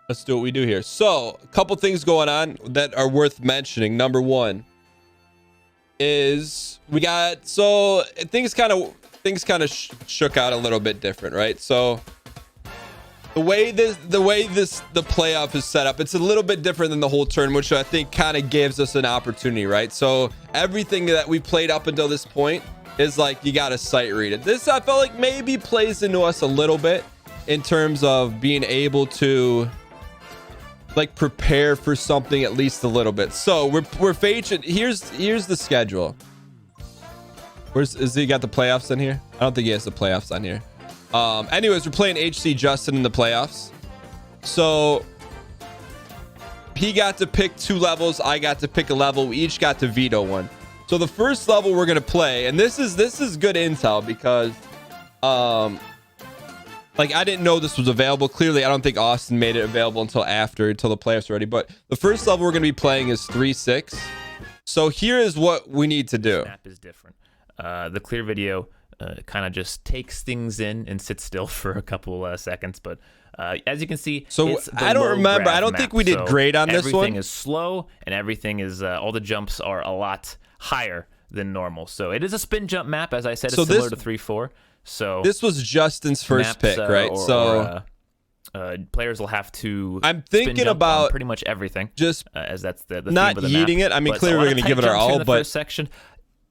Let's do what we do here. So, a couple things going on that are worth mentioning. Number one is we got, so things kind of shook out a little bit different, right? So the way the playoff is set up, it's a little bit different than the whole turn, which I think kind of gives us an opportunity, right? So everything that we played up until this point is like, you got to sight read it. This, I felt like, maybe plays into us a little bit in terms of being able to like prepare for something at least a little bit. So we're facing, here's the schedule. Is he got the playoffs in here? I don't think he has the playoffs on here. Anyways, we're playing HCJustin in the playoffs. So he got to pick 2 levels. I got to pick a level. We each got to veto one. So the first level we're gonna play, and this is good intel because like, I didn't know this was available. Clearly, I don't think Austin made it available until the playoffs are ready. But the first level we're gonna be playing is 3-6. So here is what we need to do. Map is different. The clear video kind of just takes things in and sits still for a couple seconds, but as you can see, so I don't remember. I don't think we did great on this one. Everything is slow, and everything is all the jumps are a lot higher than normal. So it is a spin jump map, as I said. It's similar to 3-4. So this was Justin's first pick, right? Players will have to. I'm thinking about pretty much everything. Just as that's the not theme of the yeeting map. it. I mean, clearly we're going to give it our all, but first section,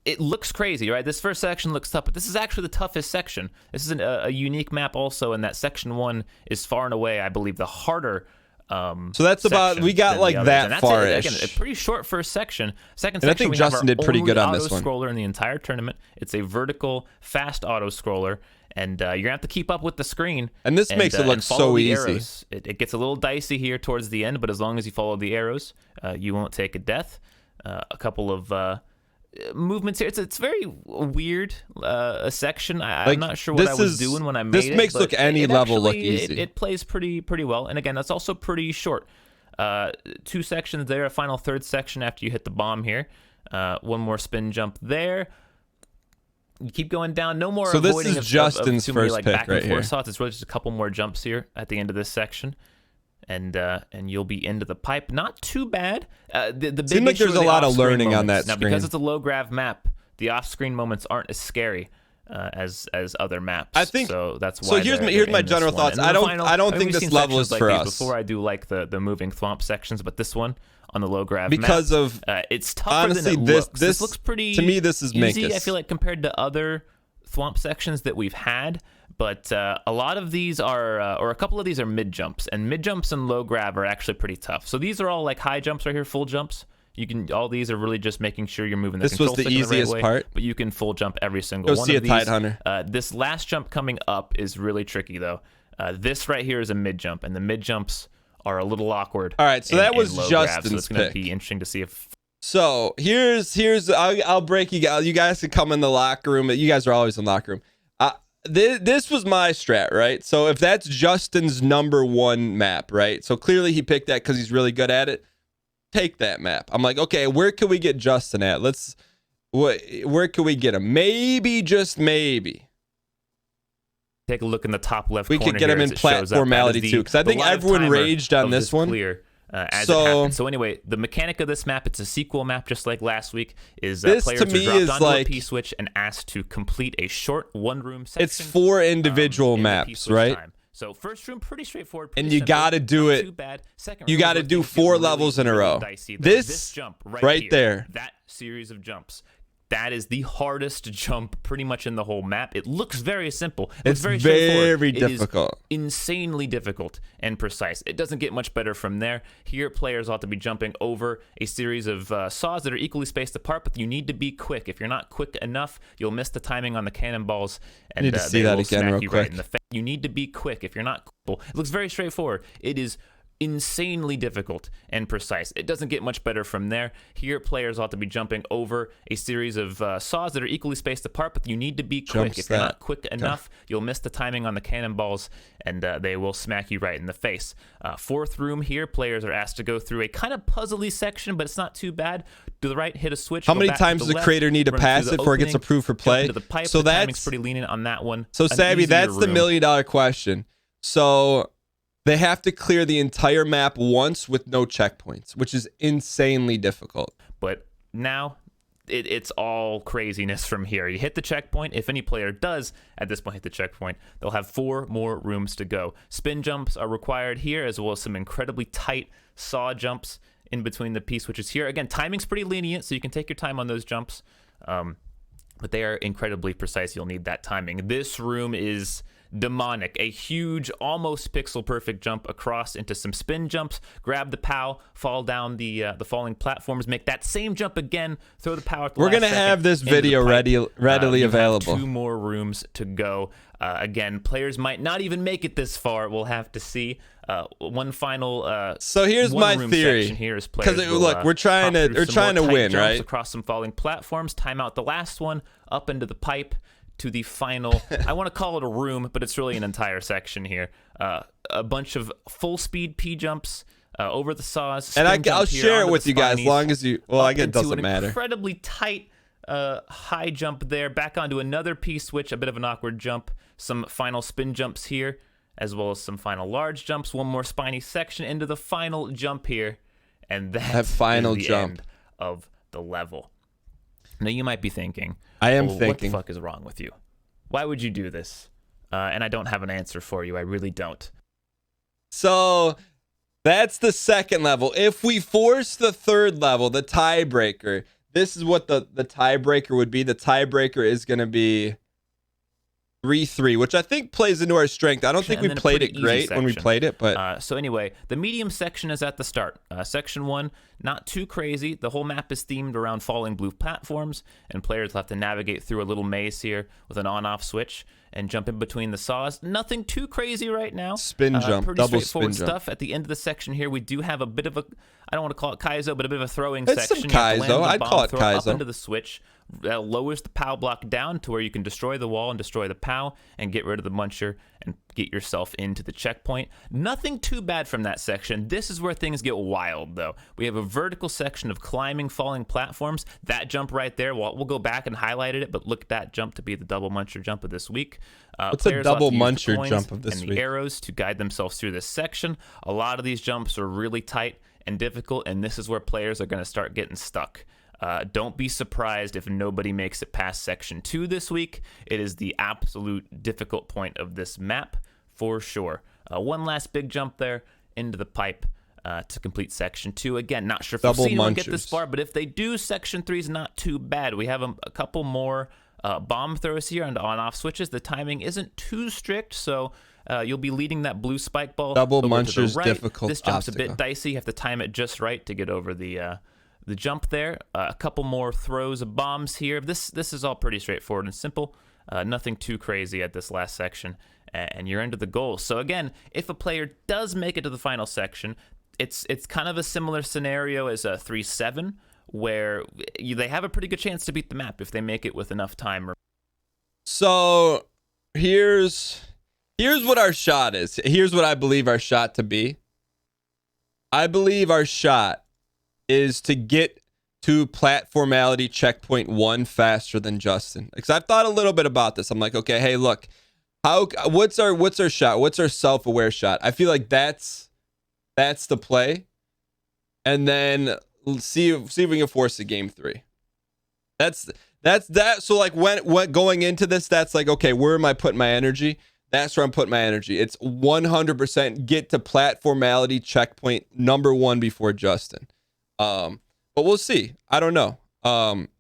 it looks crazy, right? This first section looks tough, but this is actually the toughest section. This is a unique map also, and that section 1 is far and away, I believe, the harder. So that's about, we got like that far-ish. Again, a pretty short first section. Second and section, I think Justin did pretty good on this one. Scroller in the entire tournament. It's a vertical, fast auto scroller, and you're gonna have to keep up with the screen. And this makes it look so easy. It gets a little dicey here towards the end, but as long as you follow the arrows, you won't take a death. A couple of movements here. It's very weird a section. I'm not sure what I was doing when I made it. This makes look any level look easy. It plays pretty well, and again, that's also pretty short. 2 sections there, a final third section after you hit the bomb here. One more spin jump there. You keep going down. No more. So this avoiding is Justin's first pick right here. Shots. It's really just a couple more jumps here at the end of this section. And you'll be into the pipe. Not too bad. The big seems like there's a lot of learning on that screen. Now, because it's a low grav map, the off-screen moments aren't as scary as other maps. I think so. That's why. So here's my general thoughts. I don't think this level is for us. Before I do like the moving thwomp sections, but this one on the low grav because map, of it's tougher honestly than it looks. This looks pretty. To me, this is easy. Minkus. I feel like compared to other thwomp sections that we've had. But a lot of these are, or a couple of these are mid jumps, and mid jumps and low grab are actually pretty tough. So these are all like high jumps right here, full jumps. You can, all these are really just making sure you're moving the control stick in the right way. This was the easiest part. But you can full jump every single one of these. Go see a Tide Hunter. This last jump coming up is really tricky though. This right here is a mid jump, and the mid jumps are a little awkward. All right, so that was Justin's so it's going to be interesting to see if. So here's I'll break you guys. You guys can come in the locker room. You guys are always in the locker room. This was my strat, right? So if that's Justin's number 1 map, right? So clearly he picked that because he's really good at it. Take that map. I'm like, okay, where can we get Justin at? Where can we get him? Maybe, just maybe. Take a look in the top left corner. We could get him in platformality too, because I think everyone raged on this one. Clear. As it happens. So anyway, the mechanic of this map, it's a sequel map just like last week, is players are dropped onto a P-switch and asked to complete a short one-room section. It's 4 individual maps, right? Time. So first room, pretty straightforward. And you got to do it. You got to do 4 levels in a row. This jump right there. That series of jumps. That is the hardest jump pretty much in the whole map. It looks very simple. It's very difficult. It is insanely difficult and precise. It doesn't get much better from there. Here, players ought to be jumping over a series of saws that are equally spaced apart, but you need to be quick. If you're not quick enough, you'll miss the timing on the cannonballs, and need to see that again real quick. You need to be quick. If you're not cool, it looks very straightforward. It is insanely difficult and precise. It doesn't get much better from there. Here, players ought to be jumping over a series of saws that are equally spaced apart, but you need to be quick. If you're not quick enough, you'll miss the timing on the cannonballs, and they will smack you right in the face. 4th room here, players are asked to go through a kind of puzzly section, but it's not too bad. To the right, hit a switch. How many times does the creator need to pass it before it gets approved for play? So that's pretty lenient on that one. So Sabby, that's the $1 million question. So they have to clear the entire map once with no checkpoints, which is insanely difficult. But now it's all craziness from here. You hit the checkpoint. If any player does at this point hit the checkpoint, they'll have 4 more rooms to go. Spin jumps are required here, as well as some incredibly tight saw jumps in between the P switches here. Again, timing's pretty lenient, so you can take your time on those jumps. But they are incredibly precise. You'll need that timing. This room is demonic. A huge, almost pixel perfect jump across into some spin jumps. Grab the POW, fall down the falling platforms, make that same jump again, throw the POW at the We're last gonna second have this into video the pipe. readily You have available. 2 more rooms to go. Again, players might not even make it this far. We'll have to see. One final. So here's my theory. Because look, we're trying to win, right? Across some falling platforms, time out the last one, up into the pipe to the final. I want to call it a room, but it's really an entire section here. A bunch of full speed P jumps over the saws, and I'll share it with you guys, as long as you. Well, I guess it doesn't matter. Incredibly tight. High jump there, back onto another P switch, a bit of an awkward jump, some final spin jumps here, as well as some final large jumps, one more spiny section into the final jump here, and that final is the jump end of the level. Now you might be thinking, what the fuck is wrong with you? Why would you do this? And I don't have an answer for you. I really don't. So that's the second level. If we force the third level, the tiebreaker, this is what the tiebreaker would be. The tiebreaker is going to be 3-3, which I think plays into our strength. I don't think we played it great when we played it, but so anyway, the medium section is at the start. Section 1, not too crazy. The whole map is themed around falling blue platforms, and players will have to navigate through a little maze here with an on-off switch and jump in between the saws. Nothing too crazy right now. Spin jump, pretty double straightforward spin stuff. jump. At the end of the section here, we do have a bit of a, I don't want to call it Kaizo, but a bit of a throwing It's section. some Kaizo. I'd call it Kaizo. Up into the switch. Lowers the POW block down to where you can destroy the wall and destroy the POW and get rid of the muncher and get yourself into the checkpoint. Nothing too bad from that section. This is where things get wild, though. We have a vertical section of climbing, falling platforms. That jump right there, we'll go back and highlighted it, but look at that jump to be the double muncher jump of this week. What's a double muncher jump of this week? And the arrows to guide themselves through this section. A lot of these jumps are really tight and difficult, and this is where players are going to start getting stuck. Don't be surprised if nobody makes it past section 2 this week. It is the absolute difficult point of this map for sure. One last big jump there into the pipe to complete section 2. Again, not sure if we'll see anyone get this far, but if they do, section 3 is not too bad. We have a couple more bomb throws here and on-off switches. The timing isn't too strict, so you'll be leading that blue spike ball double over muncher's to the right. Difficult This jump's obstacle. a bit dicey. You have to time it just right to get over the jump there. A couple more throws of bombs here. This is all pretty straightforward and simple. Nothing too crazy at this last section, and you're into the goal. So again, if a player does make it to the final section, it's kind of a similar scenario as a 3-7, where they have a pretty good chance to beat the map if they make it with enough time. So here's what our shot is. Here's what I believe our shot to be. I believe our shot is to get to platformality checkpoint 1 faster than Justin. Because I've thought a little bit about this. I'm like, okay, hey, look, what's our shot? What's our self-aware shot? I feel like that's the play. And then see if we can force a game 3. That's that. So like when going into this, that's like, okay, where am I putting my energy? That's where I'm putting my energy. It's 100% get to platformality checkpoint number 1 before Justin. But we'll see. I don't know.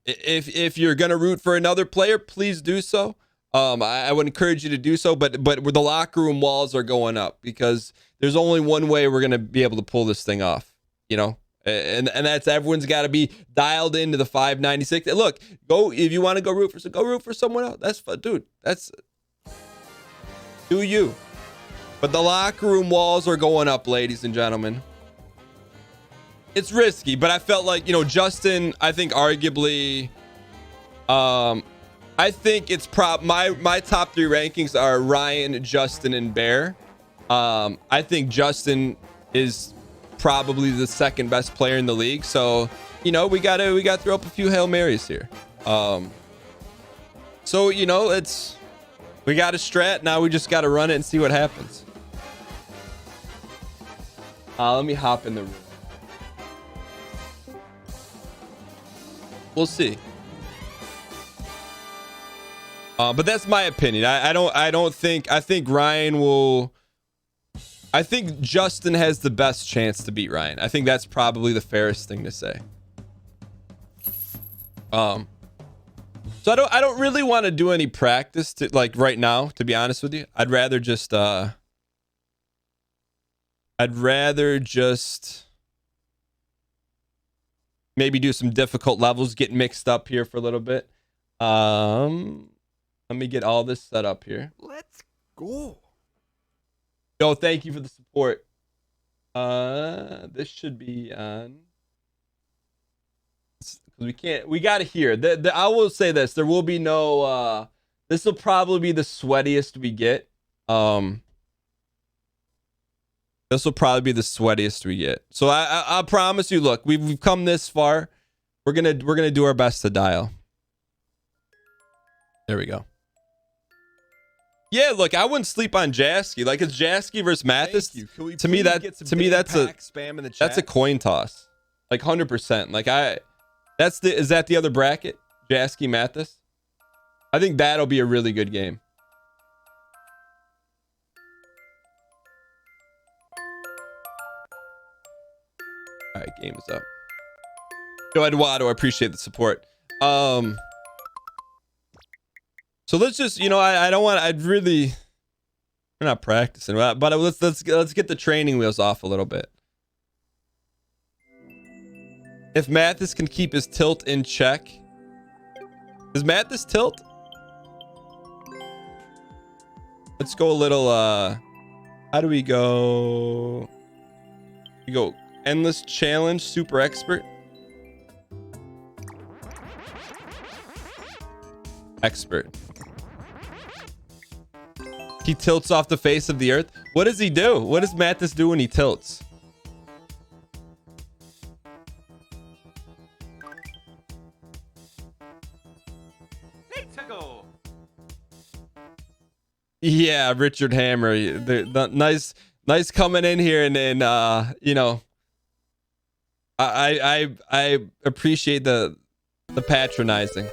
If you're gonna root for another player, please do so. I would encourage you to do so. But the locker room walls are going up because there's only one way we're gonna be able to pull this thing off. You know, and that's everyone's got to be dialed into the 596. And look, go if you want to go root for someone else. That's fun, dude. That's do you. But the locker room walls are going up, ladies and gentlemen. It's risky, but I felt like, Justin, I think arguably, I think it's my top 3 rankings are Ryan, Justin, and Bear. I think Justin is probably the second best player in the league. So, we got to throw up a few Hail Marys here. So, we got a strat. Now we just got to run it and see what happens. Let me hop in the room. We'll see. But that's my opinion. I think Ryan will. I think Justin has the best chance to beat Ryan. I think that's probably the fairest thing to say. So I don't really want to do any practice to, like, right now, to be honest with you. I'd rather just maybe do some difficult levels, get mixed up here for a little bit. Let me get all this set up here. Let's go. Yo, thank you for the support. This should be on. We got to hear. I will say this. There will be no, this will probably be the sweatiest we get. This will probably be the sweatiest we get. So I promise you, look, we've come this far. We're going to do our best to dial. There we go. Yeah, look, I wouldn't sleep on Jasky. Like, it's Jasky versus Mathis. To me, that's a coin toss. Like 100%. Like is that the other bracket? Jasky Mathis? I think that'll be a really good game. All right, game is up. Yo, Eduardo, I appreciate the support. So let's just, I don't want, we're not practicing, but let's get the training wheels off a little bit. If Mathis can keep his tilt in check. Does Mathis tilt? Let's go a little, how do we go? We go endless challenge, super expert. Expert. He tilts off the face of the earth. What does he do? What does Mathis do when he tilts? Let's go. Yeah, Richard Hammer. Nice coming in here and I appreciate the patronizing.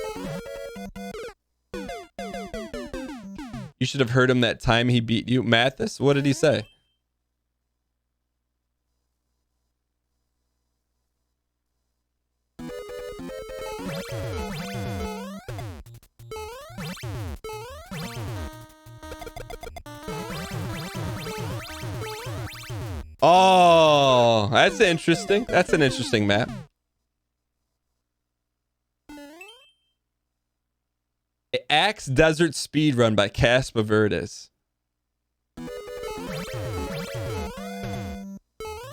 You should have heard him that time he beat you. Mathis, what did he say? Oh, that's interesting. That's an interesting map. Axe Desert Speedrun by Caspa Verdes.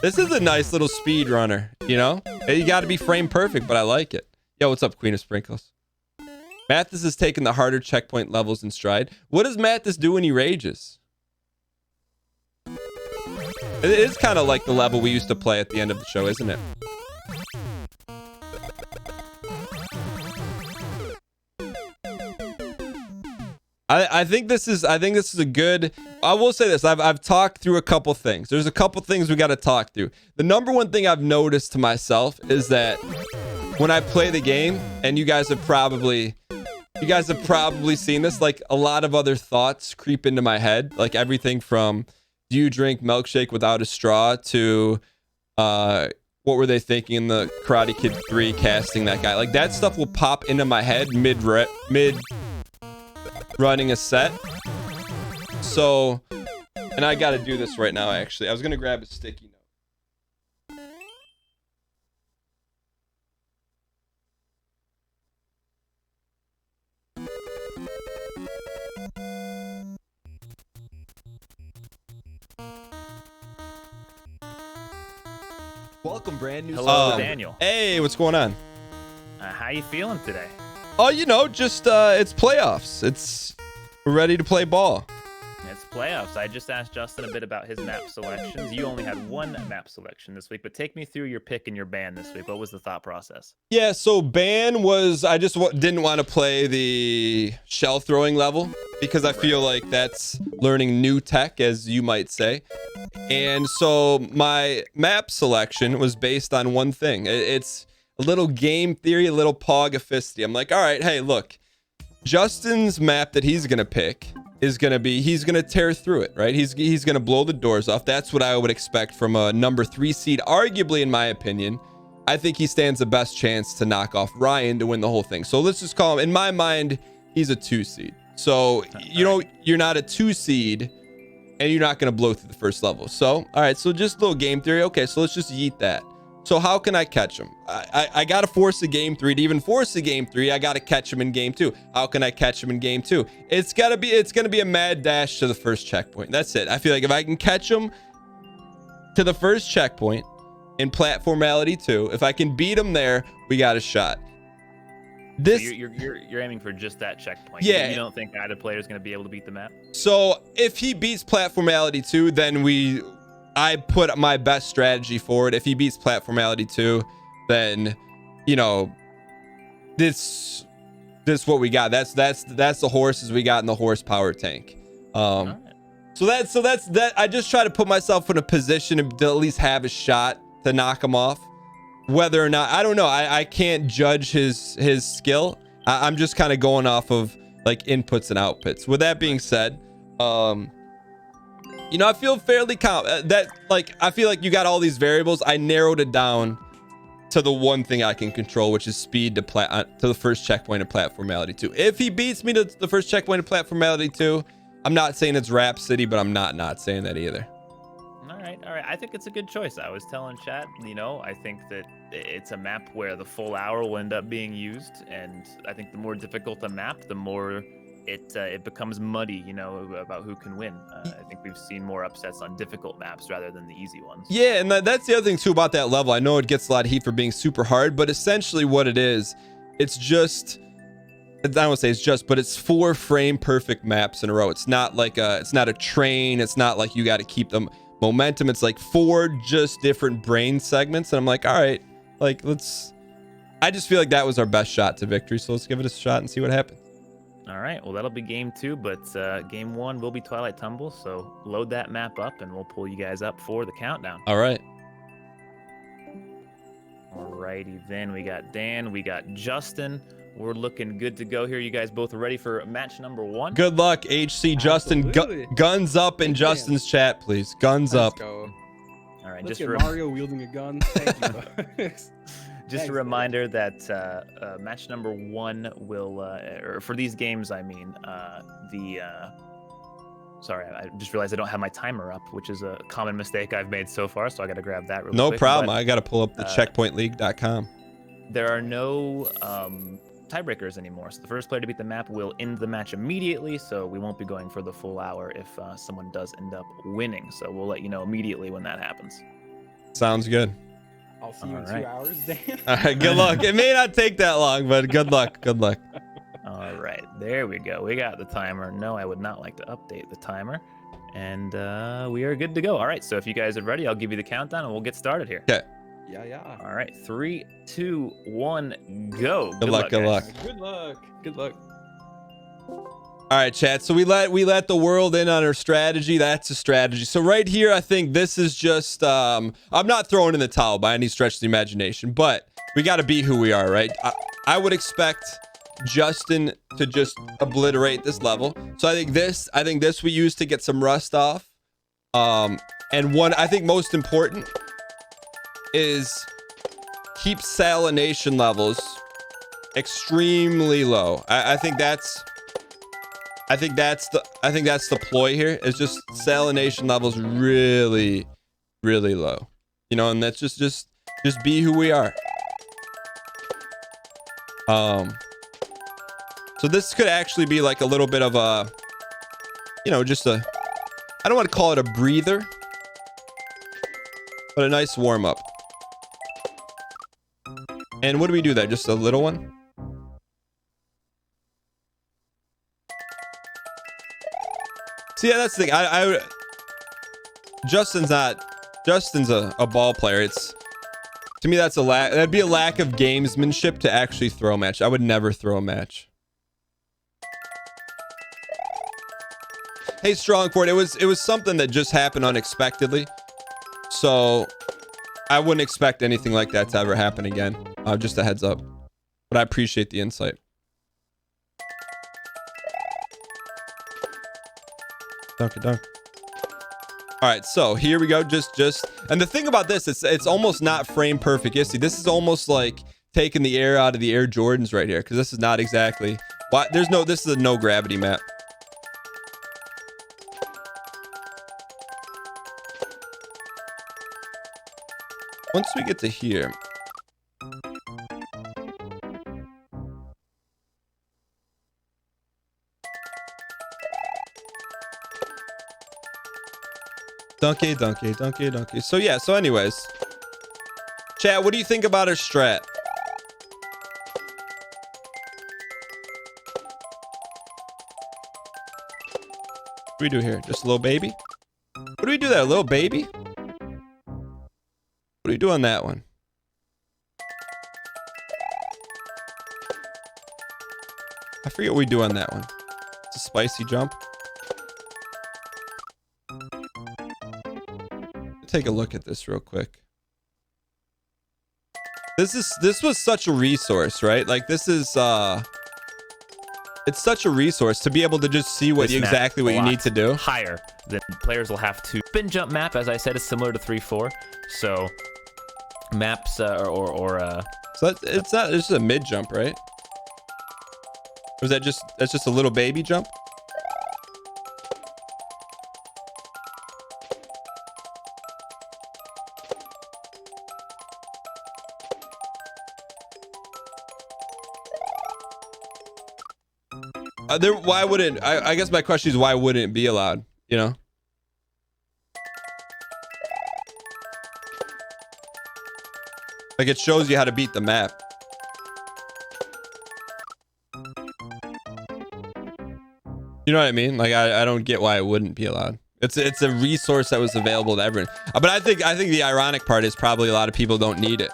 This is a nice little speedrunner, You got to be frame perfect, but I like it. Yo, what's up, Queen of Sprinkles? Mathis has taken the harder checkpoint levels in stride. What does Mathis do when he rages? It is kind of like the level we used to play at the end of the show, isn't it? I think this is a good. I will say this. I've talked through a couple things. There's a couple things we got to talk through. The number one thing I've noticed to myself is that when I play the game, and you guys have probably seen this, like a lot of other thoughts creep into my head, like everything from do you drink milkshake without a straw to what were they thinking in the Karate Kid 3 casting that guy? Like that stuff will pop into my head mid running a set. So, and I got to do this right now, actually. I was going to grab a sticky note. Welcome, brand new. Hello, Daniel. Hey, what's going on? How you feeling today? Oh, just it's playoffs. We're ready to play ball. It's playoffs. I just asked Justin a bit about his map selections. You only had one map selection this week, but take me through your pick and your ban this week. What was the thought process? Yeah, so ban was I just didn't want to play the shell throwing level because I feel like that's learning new tech, as you might say. And so my map selection was based on one thing. It's a little game theory, a little pogafisty. I'm like, all right, hey, look, Justin's map that he's gonna pick is gonna be, he's gonna tear through it, right? He's gonna blow the doors off. That's what I would expect from a number 3 seed. Arguably, in my opinion, I think he stands the best chance to knock off Ryan to win the whole thing. So let's just call him, in my mind, he's a 2 seed. So you know, you're not a 2 seed and you're not gonna blow through the first level. So all right, so just a little game theory. Okay, so let's just yeet that. So how can I catch him? I gotta force a game 3. To even force a game 3, I gotta catch him in game 2. How can I catch him in game 2? It's gonna be a mad dash to the first checkpoint. That's it. I feel like if I can catch him to the first checkpoint in platformality 2, if I can beat him there, we got a shot. This, so you're aiming for just that checkpoint. Yeah. You don't think either player is going to be able to beat the map? so if he beats platformality 2, then I put my best strategy forward. If he beats platformality 2, then, you know, this what we got. That's the horses we got in the horsepower tank. Right. So that's that. I just try to put myself in a position to at least have a shot to knock him off. Whether or not, I don't know. I can't judge his skill. I'm just kind of going off of like inputs and outputs. With that being said, you know, I feel fairly I feel like you got all these variables. I narrowed it down to the one thing I can control, which is speed to the first checkpoint of platformality 2. If he beats me to the first checkpoint of platformality 2, I'm not saying it's Rhapsody, but I'm not saying that either. All right. I think it's a good choice. I was telling chat, you know, I think that it's a map where the full hour will end up being used, and I think the more difficult the map, the more it becomes muddy, you know, about who can win. I think we've seen more upsets on difficult maps rather than the easy ones. Yeah, and that's the other thing too about that level. I know it gets a lot of heat for being super hard, but essentially what it is, it's just, I don't want to say it's just, but it's 4 frame perfect maps in a row. It's not like it's not a train. It's not like you got to keep them momentum. It's like 4 just different brain segments, and I'm like, all right, like I just feel like that was our best shot to victory, so let's give it a shot and see what happens. All right, well, that'll be game 2, but game 1 will be Twilight Tumble, so load that map up and we'll pull you guys up for the countdown. All right. Alrighty then, we got Dan, we got Justin. We're looking good to go here. You guys both ready for match number 1? Good luck, HCJustin. Guns up in Justin's chat, please. Guns up. Go. All right, Let's just get Mario wielding a gun. Thank you. Just a reminder that match number 1 will, or for these games, I mean, sorry, I just realized I don't have my timer up, which is a common mistake I've made so far, so I got to grab that real quick. No problem. But, I got to pull up the checkpointleague.com. There are no tiebreakers anymore, so the first player to beat the map will end the match immediately, so we won't be going for the full hour if someone does end up winning, so we'll let you know immediately when that happens. Sounds good. I'll see you in 2 hours, Dan. All right, good luck. It may not take that long, but good luck. Good luck. All right, there we go. We got the timer. No, I would not like to update the timer. And we are good to go. All right, so if you guys are ready, I'll give you the countdown and we'll get started here. Okay. Yeah. All right, 3, 2, 1, go. Good luck. Good luck. Good luck. Good luck. All right, chat. So we let the world in on our strategy. That's a strategy. So right here, I think this is just I'm not throwing in the towel by any stretch of the imagination, but we got to be who we are, right? I would expect Justin to just obliterate this level. So I think this we use to get some rust off. And one I think most important is keep salination levels extremely low. I think that's the ploy here, is just salination levels really low, you know, and that's just be who we are. So this could actually be like a little bit of a, you know, just a, I don't want to call it a breather, but a nice warm up. And what do we do there? Just a little one? See, yeah, that's the thing. Justin's a ball player. It's, to me, that's a lack. That'd be a lack of gamesmanship to actually throw a match. I would never throw a match. Hey, Strongport, it was something that just happened unexpectedly. So I wouldn't expect anything like that to ever happen again. Just a heads up. But I appreciate the insight. Dunk. All right, so here we go. Just, and the thing about this, it's almost not frame perfect. You see, this is almost like taking the air out of the Air Jordans right here, because this is not exactly. Why? This is a no gravity map. Once we get to here. Donkey. So yeah, so anyways. Chat, what do you think about our strat? What do we do here? Just a little baby? What do we do there? A little baby? What do we do on that one? I forget what we do on that one. It's a spicy jump. Take a look at this real quick. This was such a resource, right? Like this is it's such a resource to be able to just see what exactly what you need to do. Higher than players will have to. Spin jump map, as I said, is similar to 3-4. So maps so it's just a mid jump, right? Or is that's just a little baby jump? Why wouldn't I guess my question is why wouldn't it be allowed, you know? Like it shows you how to beat the map. You know what I mean? Like I don't get why it wouldn't be allowed. It's a resource that was available to everyone. But I think the ironic part is probably a lot of people don't need it.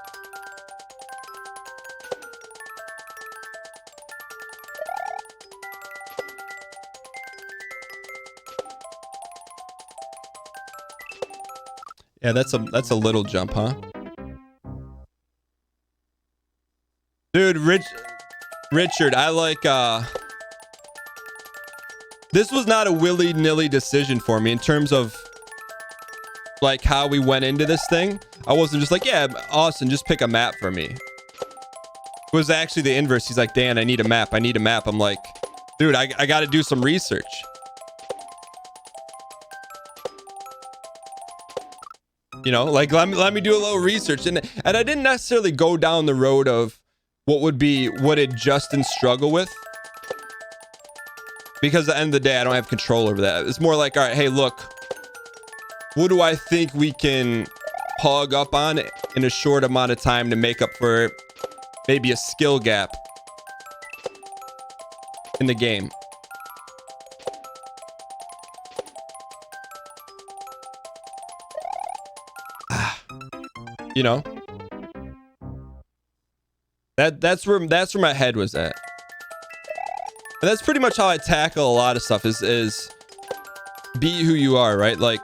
Yeah, that's a little jump, huh? Dude, Richard, I like this was not a willy-nilly decision for me in terms of like how we went into this thing. I wasn't just like, yeah, Austin, just pick a map for me. It was actually the inverse. He's like, Dan, I need a map. I'm like, dude, I got to do some research. You know, like let me do a little research, and I didn't necessarily go down the road of what did Justin struggle with, because at the end of the day I don't have control over that. It's more like, all right, hey, look, what do I think we can hog up on in a short amount of time to make up for maybe a skill gap in the game. You know, that's where my head was at, and that's pretty much how I tackle a lot of stuff. Is be who you are, right? Like,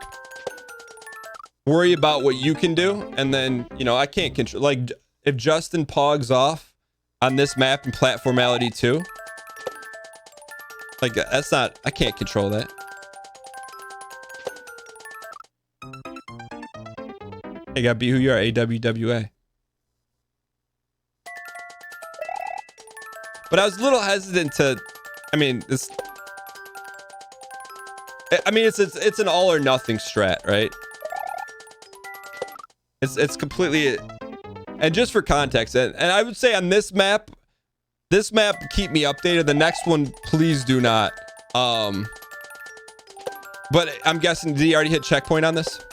worry about what you can do, and then, you know, I can't control. Like, if Justin pogs off on this map in Platformality 2, like, that's not, I can't control that. You gotta be who you are, AWWA. But I was a little hesitant to, I mean, it's an all or nothing strat, right? It's completely, and just for context, and I would say on this map, keep me updated. The next one, please do not. But I'm guessing, did he already hit checkpoint on this?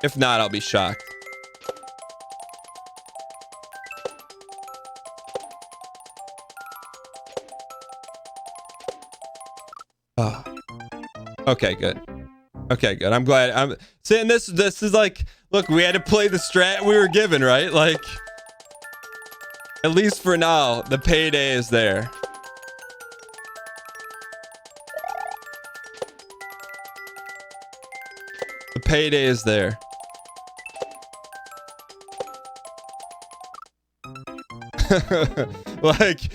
If not, I'll be shocked. Okay, good. Okay, good. I'm glad. I'm saying this is like, look, we had to play the strat we were given, right? Like, at least for now, the payday is there. The payday is there. Like,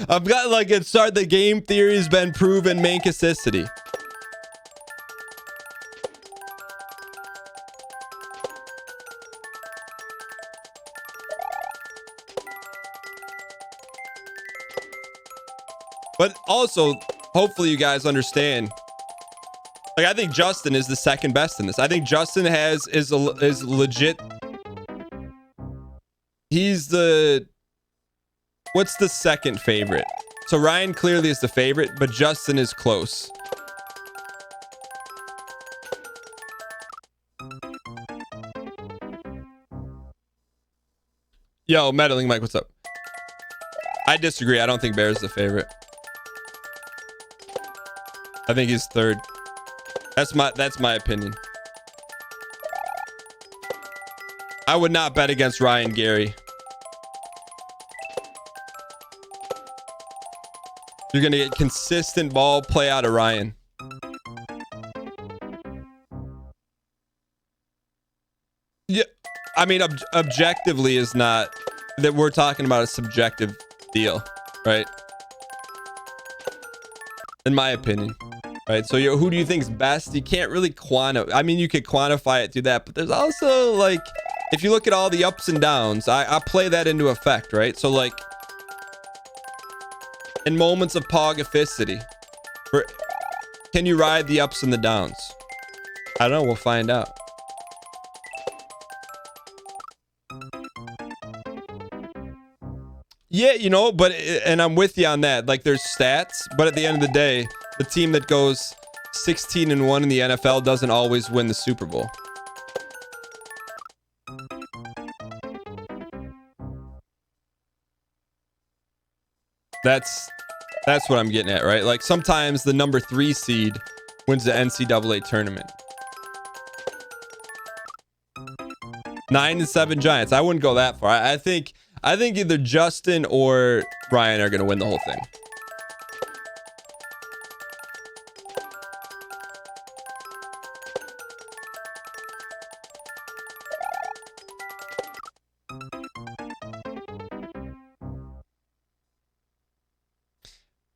I've got like it start the game theory has been proven mancasticity. But also, hopefully you guys understand. Like, I think Justin is the second best in this. I think Justin is legit. He's the, what's the second favorite? So Ryan clearly is the favorite, but Justin is close. Yo, meddling Mike, what's up? I disagree. I don't think Bear's the favorite. I think he's third. That's my opinion. I would not bet against Ryan Gary. You're gonna get consistent ball play out of Ryan. Yeah, I mean, objectively is not that we're talking about a subjective deal, right? In my opinion. Right, so who do you think's best? You can't really quantify. I mean, you could quantify it through that, but there's also like, if you look at all the ups and downs, I play that into effect, right? So like, in moments of pogoficity, can you ride the ups and the downs? I don't know. We'll find out. Yeah, you know, but and I'm with you on that. Like, there's stats, but at the end of the day, the team that goes 16-1 in the NFL doesn't always win the Super Bowl. That's what I'm getting at, right? Like, sometimes the number 3 seed wins the NCAA tournament. 9-7 Giants. I wouldn't go that far. I think either Justin or Ryan are going to win the whole thing.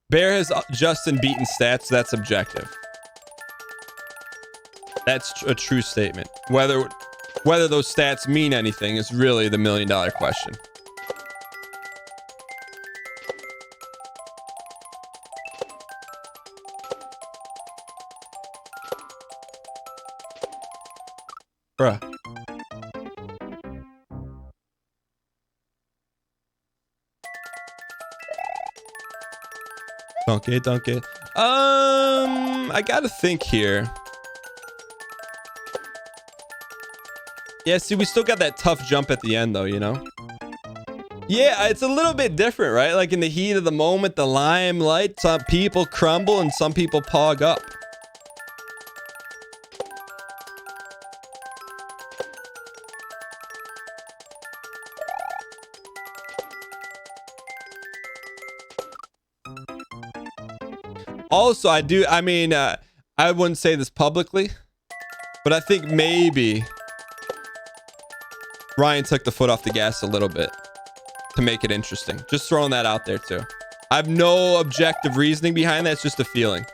Bear has Justin beaten stats. That's objective. That's a true statement. Whether those stats mean anything is really the $1 million question. Bruh. Donkey. I gotta think here. Yeah, see, we still got that tough jump at the end, though, you know? Yeah, it's a little bit different, right? Like, in the heat of the moment, the limelight, some people crumble and some people pog up. Also, I wouldn't say this publicly, but I think maybe Ryan took the foot off the gas a little bit to make it interesting. Just throwing that out there too. I have no objective reasoning behind that. It's just a feeling.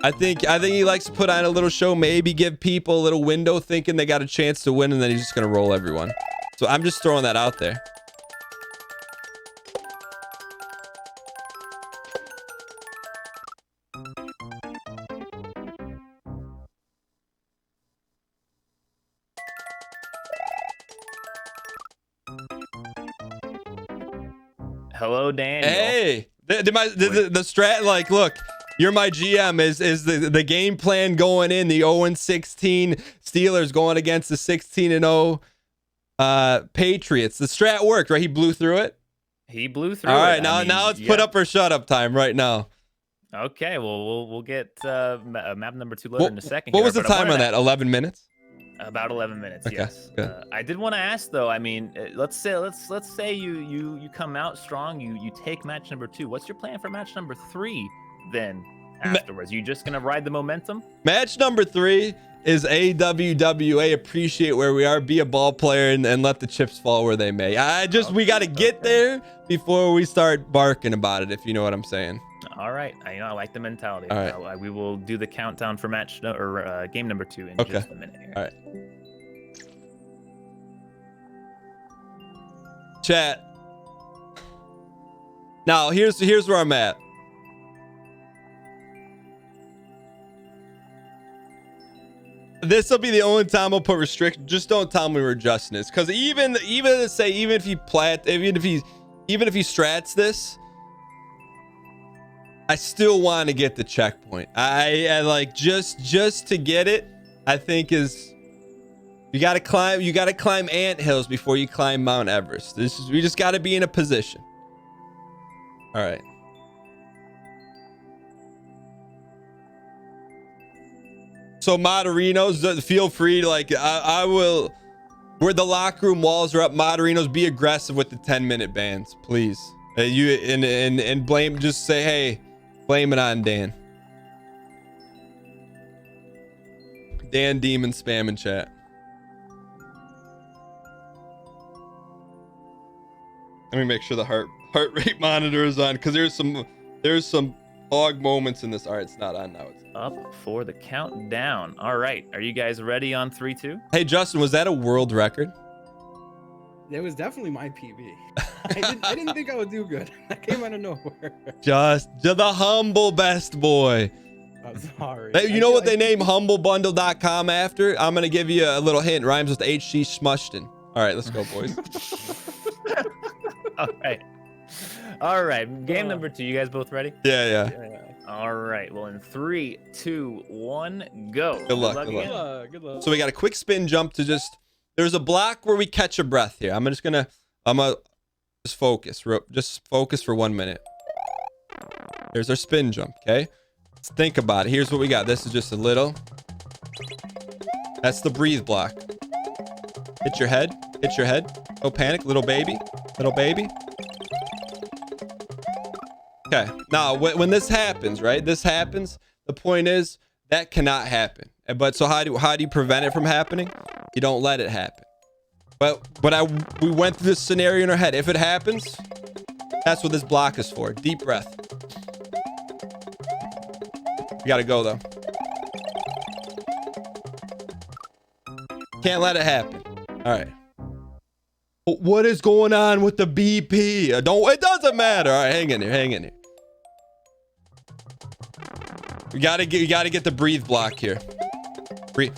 I think he likes to put on a little show, maybe give people a little window thinking they got a chance to win, and then he's just going to roll everyone. So I'm just throwing that out there. Hello, Daniel. Hey, the strat, like, look, you're my GM. Is the game plan going in? The 0-16 Steelers going against the 16-0 Patriots. The strat worked, right? He blew through it. He blew through All it. right, now it's put up or shut up time right now. Okay, well, we'll get map number 2 loaded in a second. What here, was the but I time wanted on to- that? 11 minutes? About 11 minutes. Okay, Yes. good. I did want to ask though. I mean, let's say you come out strong. You take match number 2. What's your plan for match number 3 then? Afterwards, you just gonna ride the momentum? Match number 3 is AWWA. Appreciate where we are. Be a ball player and let the chips fall where they may. We got to get there before we start barking about it, if you know what I'm saying. All right, I like the mentality. All right. We will do the countdown for game number 2 in just a minute here. All right. Chat. Now, here's where I'm at. This will be the only time I'll put restriction. Just don't tell me where Justin is, because even if he strats this, I still want to get the checkpoint. I like just to get it. I think is you got to climb ant hills before you climb Mount Everest. We just got to be in a position. All right. So Moderinos, feel free to I will, where the locker room walls are up, Moderinos, be aggressive with the 10-minute bans, please. And blame, just say, hey, blame it on Dan. Dan Demon spam in chat. Let me make sure the heart rate monitor is on, because there's some hog moments in this. All right, it's not on now. It's up for the countdown. All right, are you guys ready on 3, 2? Hey Justin, was that a world record? It was definitely my PB. I didn't think I would do good. I came out of nowhere. Just the humble best boy. I'm sorry. Hey, you know what they named humblebundle.com after? I'm gonna give you a little hint. Rhymes with HCJustin. All right, let's go, boys. All right. Game number 2. You guys both ready? Yeah. All right. Well, in 3, 2, 1, go. Good luck. Good luck. So we got a quick spin jump to just. There's a block where we catch a breath here. I'm gonna just focus. Just focus for 1 minute. There's our spin jump. Okay. Let's think about it. Here's what we got. This is just a little. That's the breathe block. Hit your head. Hit your head. No panic, little baby. Little baby. Okay. Now, when this happens, right? This happens. The point is that cannot happen. But so how do you prevent it from happening? You don't let it happen. But we went through this scenario in our head. If it happens, that's what this block is for. Deep breath. You gotta go though. Can't let it happen. All right. What is going on with the BP? It doesn't matter. All right, hang in here. You gotta get the breathe block here. Breathe.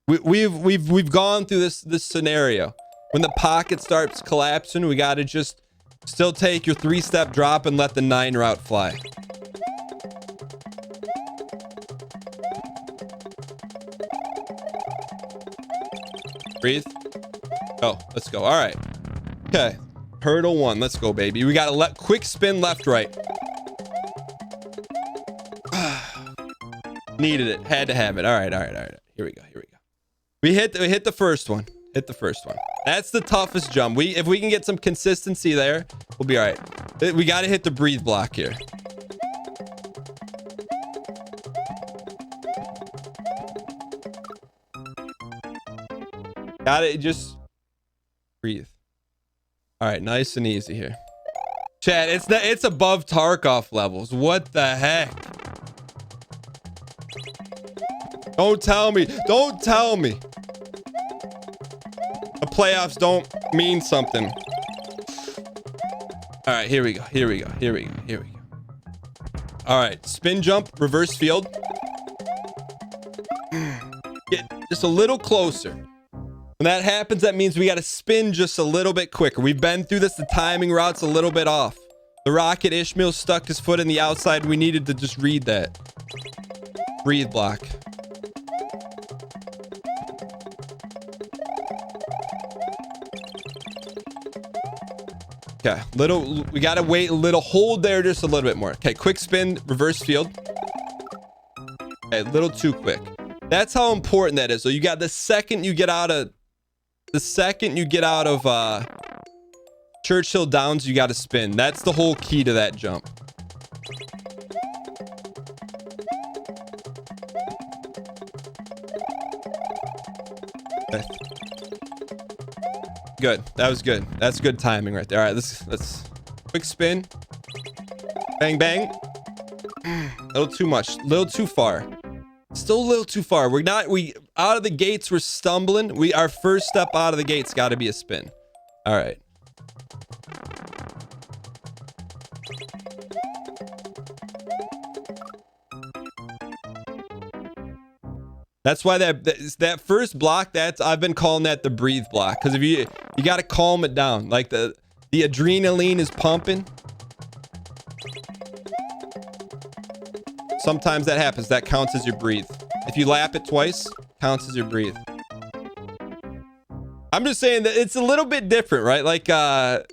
We've gone through this scenario. When the pocket starts collapsing, we gotta just still take your 3-step drop and let the 9 route fly. Breathe. Oh, let's go. All right. Okay. Hurdle 1. Let's go, baby. We got to quick spin left, right. Needed it. Had to have it. All right. Here we go. We hit the first one. That's the toughest jump. If we can get some consistency there, we'll be all right. We got to hit the breathe block here. Got it. Just breathe. All right, nice and easy here. Chat, it's above Tarkov levels. What the heck? Don't tell me. The playoffs don't mean something. All right, here we go. All right, spin jump, reverse field. Get just a little closer. When that happens, that means we got to spin just a little bit quicker. We've been through this. The timing route's a little bit off. The Rocket Ishmael stuck his foot in the outside. We needed to just read that. Breathe block. Okay, we gotta wait a little, hold there just a little bit more. Okay, quick spin, reverse field. Okay, a little too quick. That's how important that is. So you got the second you get out of Churchill Downs, you got to spin. That's the whole key to that jump. Okay. Good. That was good. That's good timing right there. All right, let's quick spin. Bang, bang. A little too much. A little too far. Still a little too far. Out of the gates, we're stumbling. Our first step out of the gates got to be a spin. All right. That's why that first block, I've been calling that the breathe block, because if you got to calm it down. Like the adrenaline is pumping. Sometimes that happens. That counts as your breathe. If you lap it twice, counts as your breathe. I'm just saying that it's a little bit different, right? Like, and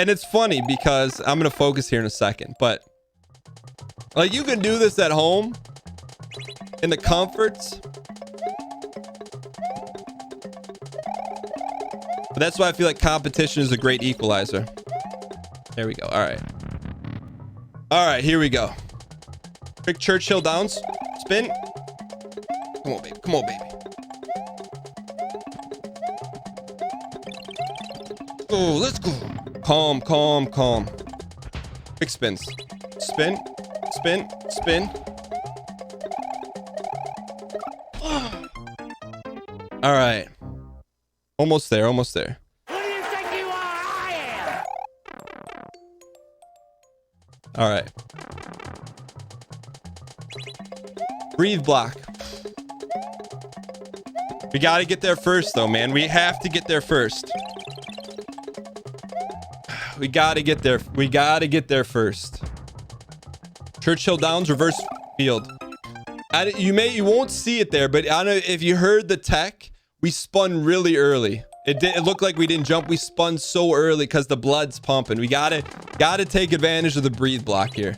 it's funny because I'm going to focus here in a second, but like you can do this at home in the comforts. But that's why I feel like competition is a great equalizer. There we go. All right. All right, here we go. Quick Churchill Downs. Spin. Come on, baby. Come on, baby. Oh, let's go. Calm, calm, calm. Quick spins. Spin, spin, spin. All right. Almost there, almost there. Who do you think you are? I am. All right. Breathe block. We got to get there first, though, man. We have to get there first. We got to get there. We got to get there first. Churchill Downs, reverse field. You won't see it there, but I don't know if you heard the tech. We spun really early. It looked like we didn't jump. We spun so early because the blood's pumping. We gotta take advantage of the breathe block here.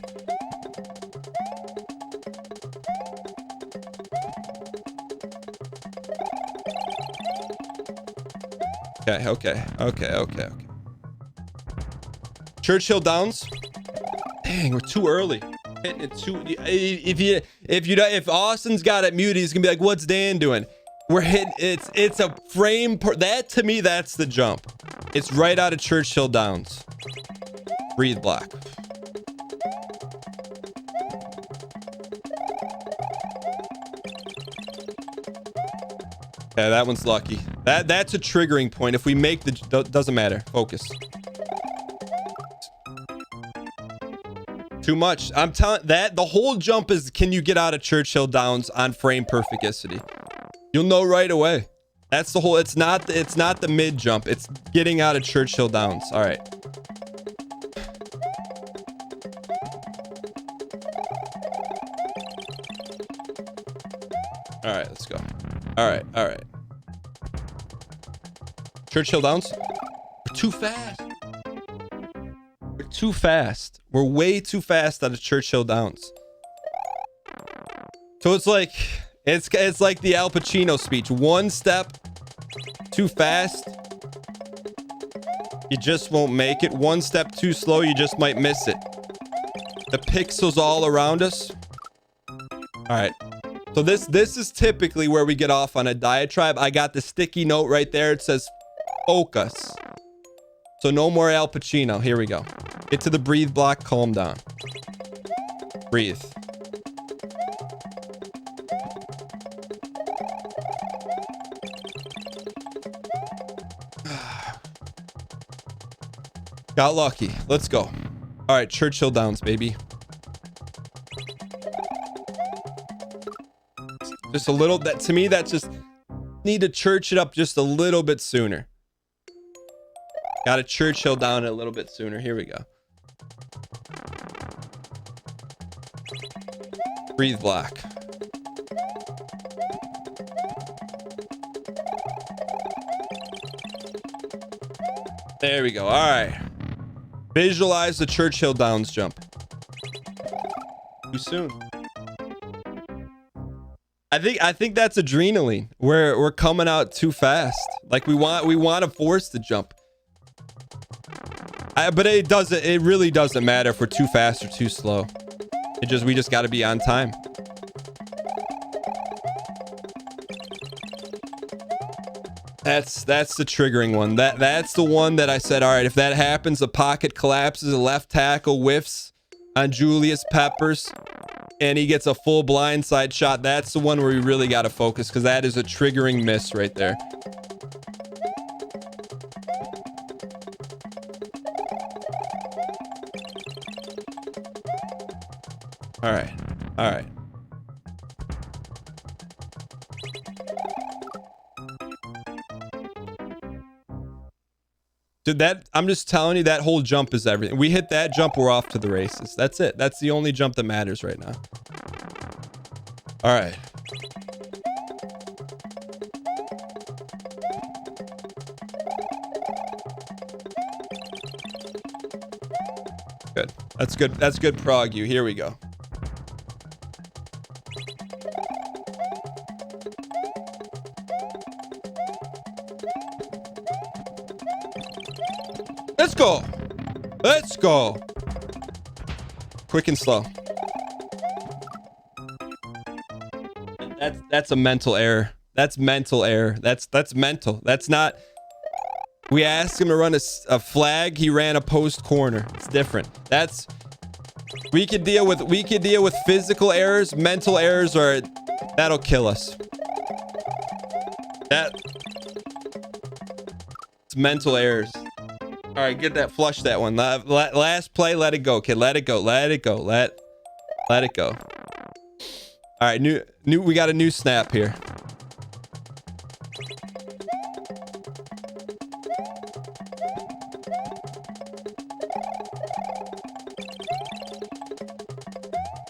Okay. Churchill Downs. Dang, we're too early. Hitting it too. If Austin's got it muted, he's gonna be like, "What's Dan doing?" We're hitting. It's a frame per that to me. That's the jump. It's right out of Churchill Downs. Breathe block. Yeah, that one's lucky. That's a triggering point. If we make doesn't matter. Focus. Too much. I'm telling that the whole jump is, can you get out of Churchill Downs on frame perfecticity? You'll know right away. That's the whole. It's not the mid jump. It's getting out of Churchill Downs. All right. All right, let's go. All right. Churchill Downs. We're too fast. We're too fast. We're way too fast out of Churchill Downs. So it's like the Al Pacino speech. One step too fast, you just won't make it. One step too slow, you just might miss it. The pixels all around us. All right. So this is typically where we get off on a diatribe. I got the sticky note right there. It says focus. So no more Al Pacino. Here we go. Get to the breathe block. Calm down. Breathe. Got lucky. Let's go. All right, Churchill Downs, baby. Just a little. That to me, that's just need to church it up just a little bit sooner. Got to Churchill down a little bit sooner. Here we go. Breathe block. There we go. All right. Visualize the Churchill Downs jump. Too soon. I think that's adrenaline. We're coming out too fast. Like we want to force the jump. But it really doesn't matter if we're too fast or too slow. We just got to be on time. That's the triggering one. That's the one that I said, all right, if that happens, the pocket collapses, the left tackle whiffs on Julius Peppers, and he gets a full blindside shot. That's the one where we really got to focus, because that is a triggering miss right there. All right. All right. Dude, I'm just telling you, that whole jump is everything. We hit that jump, we're off to the races. That's it. That's the only jump that matters right now. All right. Good. That's good. That's good prog you. Here we go. Let's go. Let's go. Quick and slow. That's a mental error. That's mental error. That's mental. That's not. We asked him to run a flag. He ran a post corner. It's different. We could deal with physical errors. Mental errors that'll kill us. It's mental errors. All right, get that, flush that one. Last play, let it go, kid. Let it go. Let it go. Let it go. All right, we got a new snap here.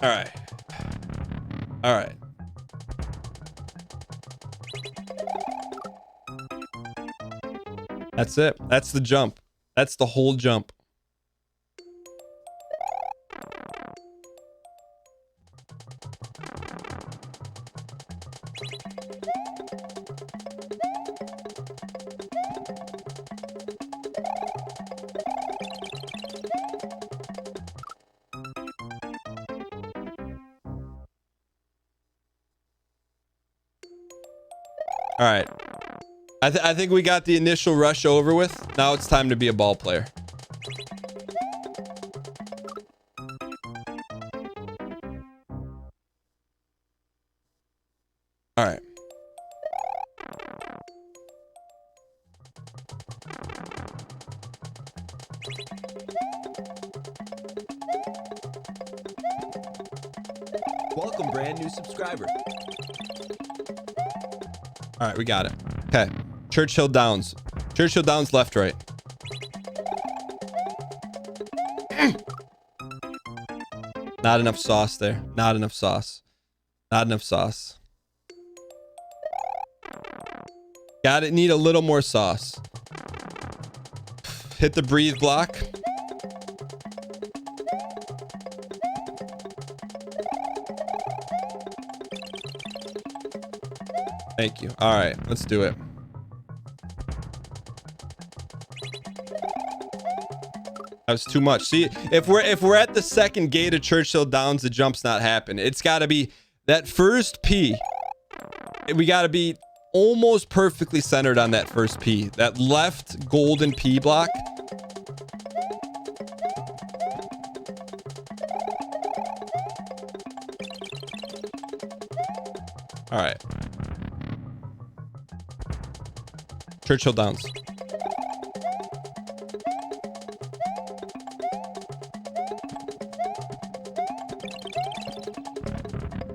All right. All right. That's it. That's the jump. That's the whole jump. All right. I think we got the initial rush over with. Now it's time to be a ball player. All right. Welcome, brand new subscriber. All right, we got it. Okay. Churchill Downs. Churchill Downs left, right. Not enough sauce there. Not enough sauce. Not enough sauce. Got it. Need a little more sauce. Hit the breathe block. Thank you. All right, let's do it. That was too much. See, if we're at the second gate of Churchill Downs, the jump's not happening. It's got to be that first P. We got to be almost perfectly centered on that first P. That left golden P block. All right. Churchill Downs.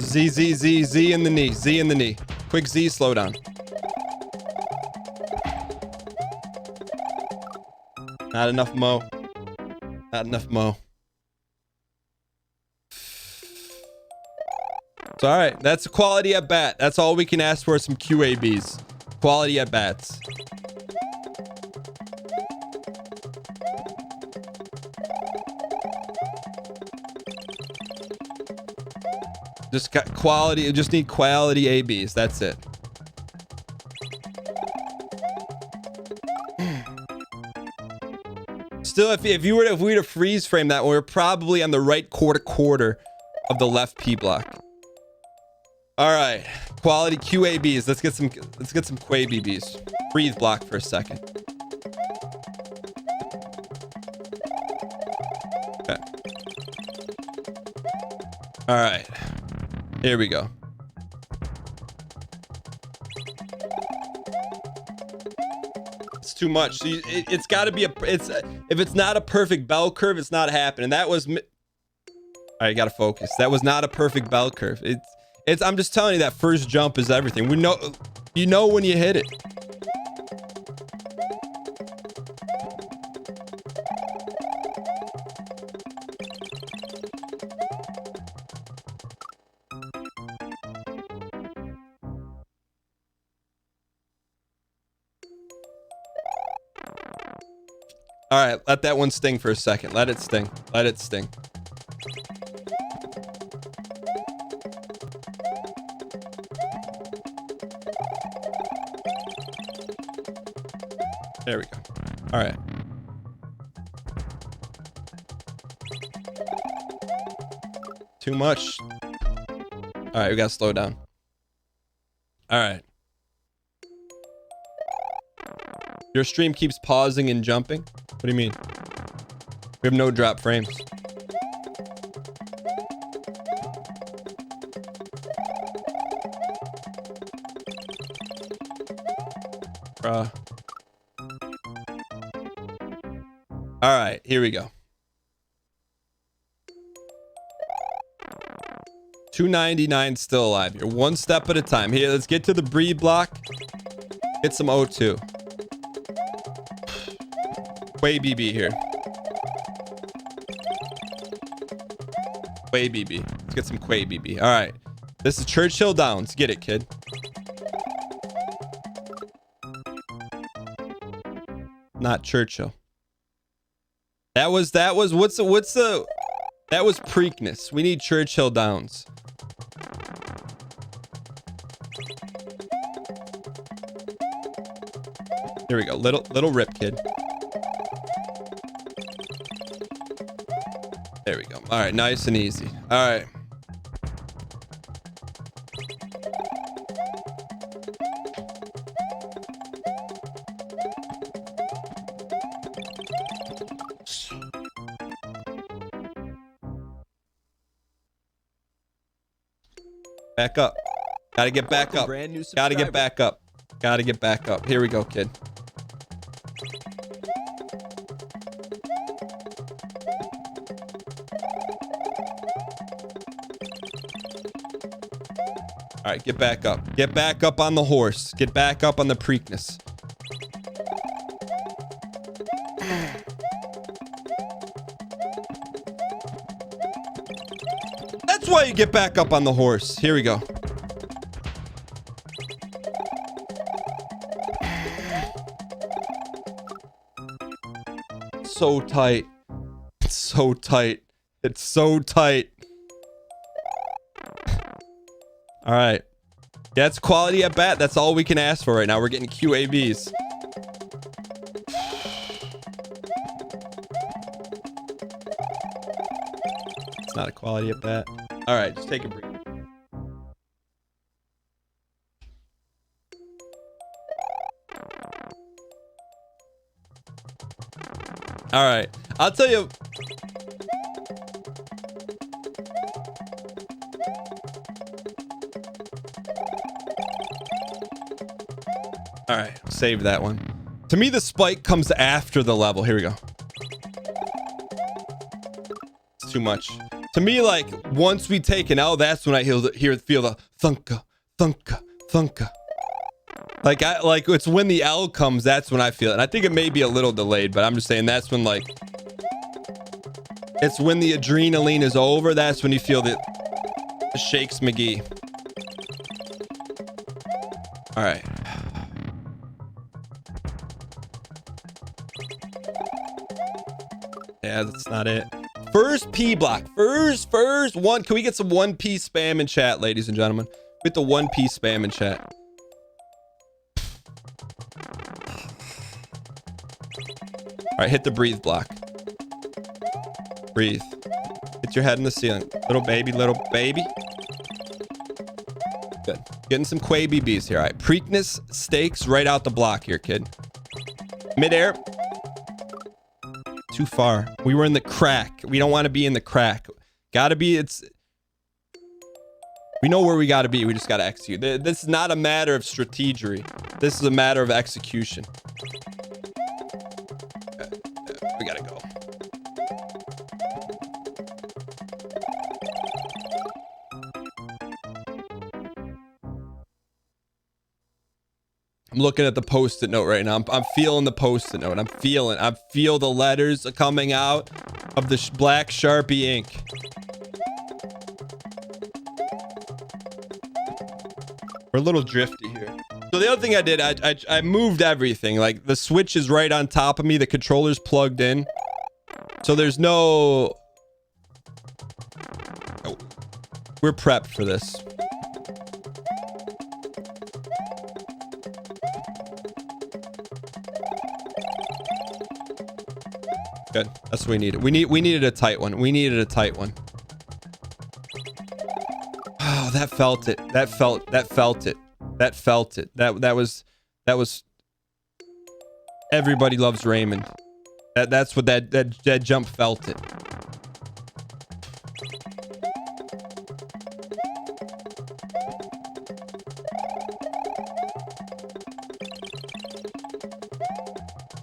Z in the knee. Z in the knee. Quick Z, slow down. Not enough mo. Not enough mo. So, all right. That's a quality at bat. That's all we can ask for, some QABs. Quality at bats. Just got quality. You just need quality ABs. That's it. Still, if we were to freeze frame that, we're probably on the right quarter of the left P block. All right, quality QABs. Let's get some QABs. Breathe block for a second. Okay. All right, here we go. It's too much. So it's got to be if it's not a perfect bell curve, it's not happening. That was. All right, you got to focus. That was not a perfect bell curve. I'm just telling you that first jump is everything. We know, you know when you hit it. All right, let that one sting for a second. Let it sting. Let it sting. There we go. All right. Too much. All right, we gotta slow down. All right. Your stream keeps pausing and jumping? What do you mean? We have no drop frames. Bruh. All right, here we go. 299 still alive here. One step at a time. Here, let's get to the breathe block. Get some O2. Way BB here. Way BB. Let's get some Quay BB. All right. This is Churchill Downs. Get it, kid. Not Churchill. That was that was Preakness. We need Churchill Downs. Here we go. Little rip, kid. There we go. All right, nice and easy. All right. Back up. Gotta get back up. Gotta get back up. Gotta get back up. Here we go, kid. All right, get back up. Get back up on the horse. Get back up on the Preakness. That's why you get back up on the horse. Here we go. So tight. It's so tight. It's so tight. All right. That's quality at bat. That's all we can ask for right now. We're getting QABs. It's not a quality at bat. All right, just take a breather. All right, I'll tell you. All right, save that one. To me, the spike comes after the level. Here we go. It's too much. To me, like, once we take an L, that's when I feel the thunka, thunka, thunka. Like it's when the L comes, that's when I feel it. And I think it may be a little delayed, but I'm just saying that's when, like, it's when the adrenaline is over. That's when you feel the shakes McGee. All right. Yeah, that's not it. First P block. First one. Can we get some 1P spam in chat, ladies and gentlemen? Get the 1P spam in chat. All right, hit the breathe block. Breathe. Hit your head in the ceiling. Little baby, little baby. Good. Getting some Quay BBs here. All right. Preakness stakes right out the block here, kid. Midair. Too far. We were in the crack. We don't want to be in the crack. Gotta be, we know where we gotta be. We just gotta execute. This is not a matter of strategery. This is a matter of execution. We gotta go. I'm looking at the post-it note right now. I'm feeling the post-it note. I feel the letters coming out of the black Sharpie ink. We're a little drifty here. So the other thing I did, I moved everything. Like the switch is right on top of me. The controller's plugged in. So there's no... Oh, we're prepped for this. Good. That's what we needed. We needed a tight one. We needed a tight one. Oh, that felt it. That felt it. That was everybody loves Raymond. That's what that jump felt it.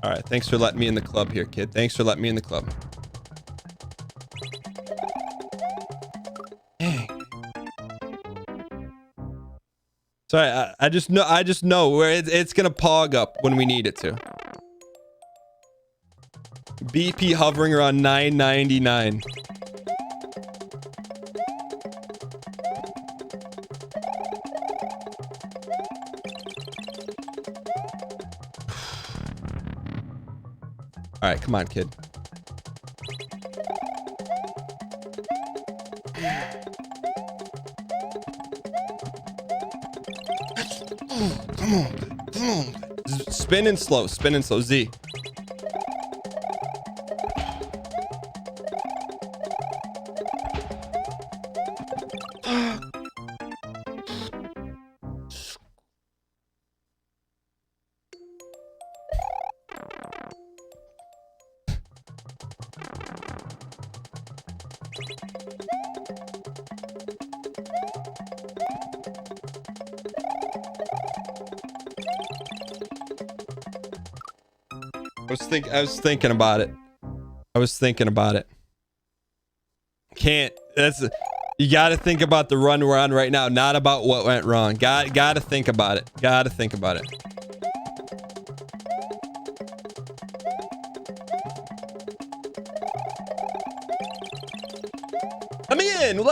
All right, thanks for letting me in the club here, kid. Thanks for letting me in the club. Dang. Sorry, I just know where it's gonna pog up when we need it to. BP hovering around 999. All right, come on, kid. Come on. Spin and slow, Z. I was thinking about it. Can't. You got to think about the run we're on right now, not about what went wrong. Got to think about it. Let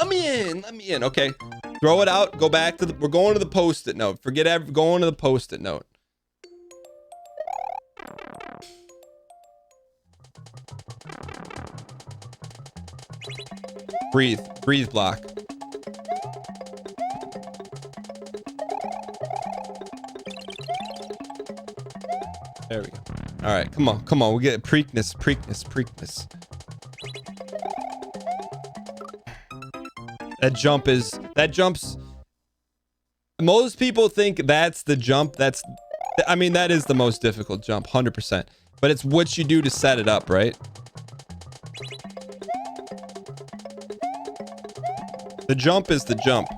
me in. Okay. Throw it out. Go back to we're going to the post-it note. Going to the post-it note. Breathe block. There we go. All right, come on. We get Preakness. That jumps. Most people think that's the jump. That is the most difficult jump, 100%. But it's what you do to set it up, right? The jump is the jump,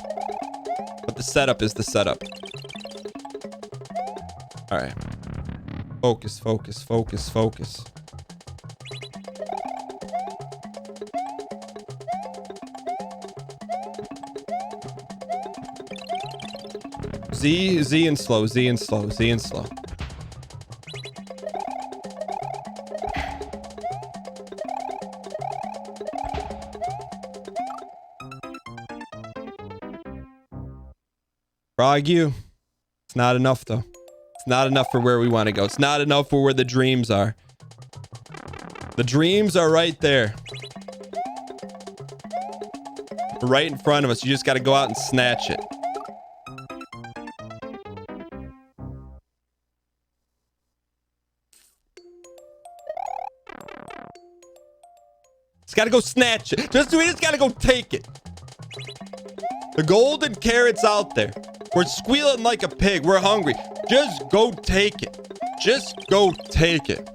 but the setup is the setup. All right. Focus. Z and slow. Frog you. It's not enough though. It's not enough for where we want to go. It's not enough for where the dreams are. The dreams are right there. right in front of us. You just got to go out and snatch it. Just got to go snatch it. We just got to go take it. The golden carrot's out there. We're squealing like a pig. We're hungry. Just go take it. Just go take it.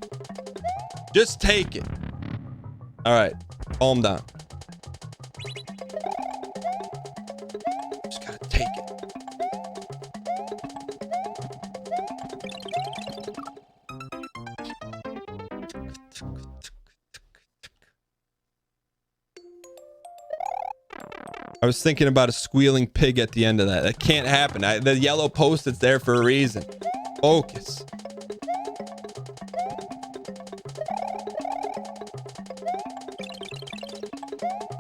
Just take it. All right. Calm down. Just gotta take it. I was thinking about a squealing pig at the end of that. That can't happen. The yellow post-it's there for a reason. Focus.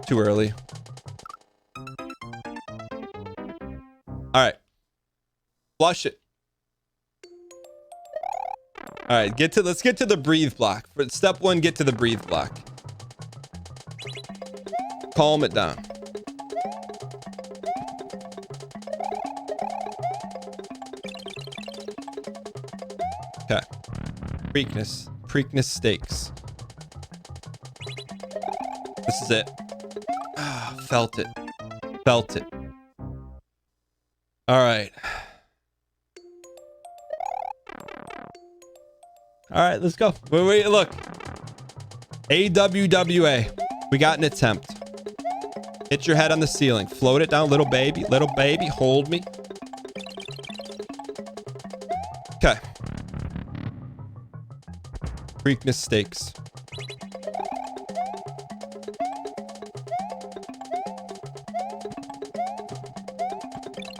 Too early. All right. Flush it. All right, let's get to the breathe block. For step 1, get to the breathe block. Calm it down. Okay. Preakness stakes. This is it. Ah, felt it. Felt it. All right. All right, let's go. Wait, look. AWWA. We got an attempt. Hit your head on the ceiling. Float it down, little baby. Little baby, hold me. Okay. Preakness stakes.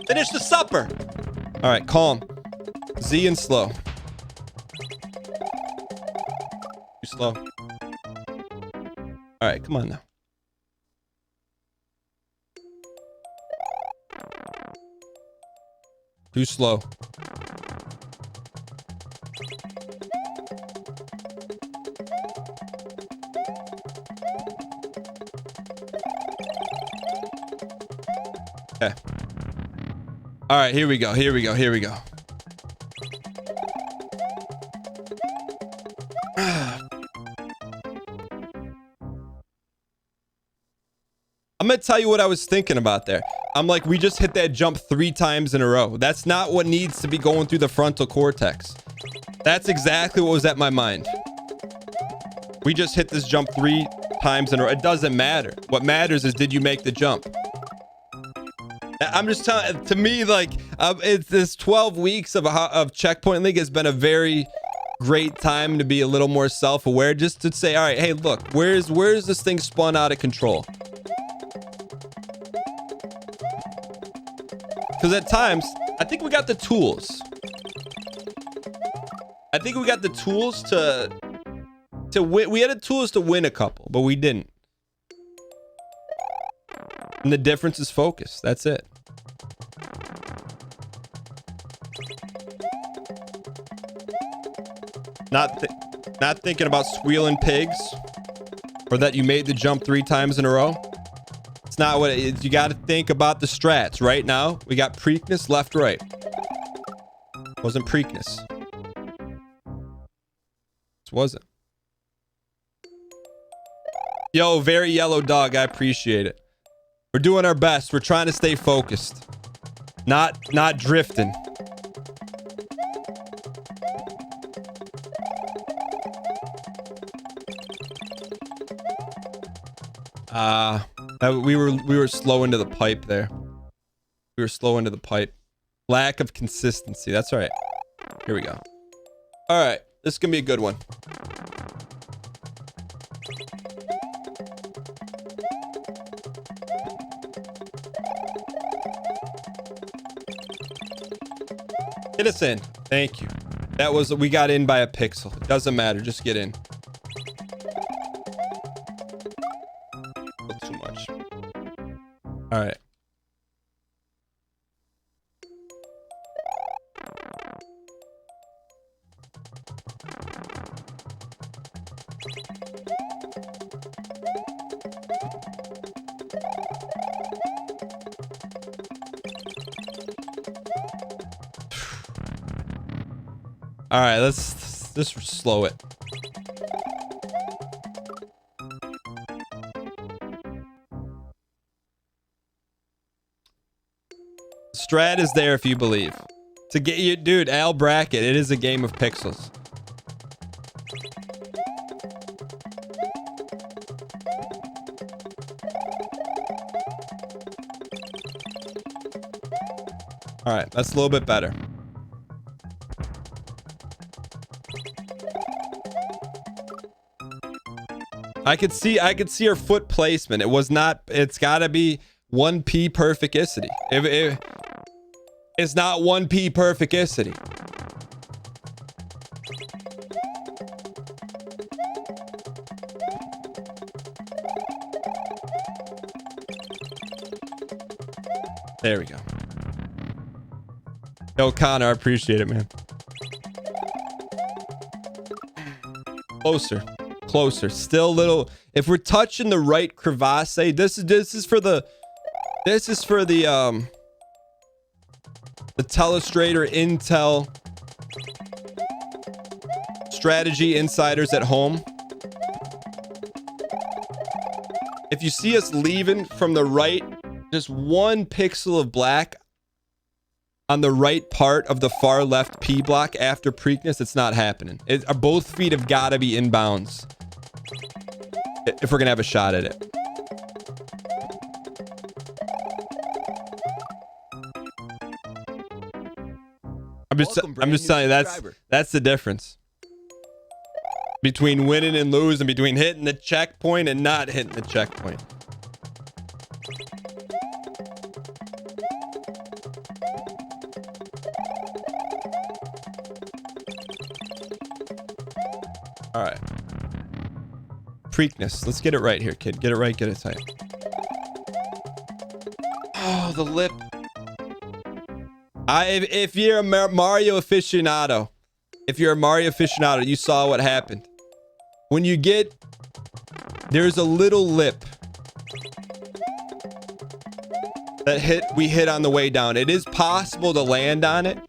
Finish the supper. All right, calm. Z and slow. Too slow. All right, come on now. Too slow. Okay. All right, here we go. Here we go. Here we go. I'm going to tell you what I was thinking about there. I'm like, we just hit that jump 3 times in a row. That's not what needs to be going through the frontal cortex. That's exactly what was at my mind. We just hit this jump 3 times in a row. It doesn't matter. What matters is, did you make the jump? I'm just telling, to me, like, it's this 12 weeks of Checkpoint League has been a very great time to be a little more self-aware, just to say, all right, hey, look, where's this thing spun out of control? Because at times, I think we got the tools. I think we got the tools to win. We had the tools to win a couple, but we didn't. And the difference is focus. That's it. Not thinking about squealing pigs, or that you made the jump 3 times in a row. It's not what it is. You got to think about the strats. Right now, we got Preakness, left, right. Wasn't Preakness. This wasn't. Yo, very yellow dog. I appreciate it. We're doing our best. We're trying to stay focused. Not drifting. We were slow into the pipe there. We were slow into the pipe. Lack of consistency. That's all right. Here we go. All right. This is going to be a good one. Get us in. Thank you. That was, we got in by a pixel. It doesn't matter. Just get in. Too much. All right. All right, let's just slow it. Strat is there if you believe. To get you, dude, Al Bracket, it is a game of pixels. All right, that's a little bit better. I could see her foot placement. It was not, it's gotta be 1P perfecticity. If it's not 1P perfecticity. There we go. Yo, Connor, I appreciate it, man. Closer. Closer. Still a little. If we're touching the right crevasse, this is for the Telestrator Intel strategy insiders at home. If you see us leaving from the right, just 1 pixel of black on the right part of the far left P block after Preakness, it's not happening. Both feet have got to be inbounds if we're gonna have a shot at it. I'm just telling you, that's the difference between winning and losing, between hitting the checkpoint and not hitting the checkpoint. All right. Preakness. Let's get it right here, kid. Get it right, get it tight. Oh, the lip. If you're a Mario aficionado, you saw what happened. When you get, there's a little lip that we hit on the way down. It is possible to land on it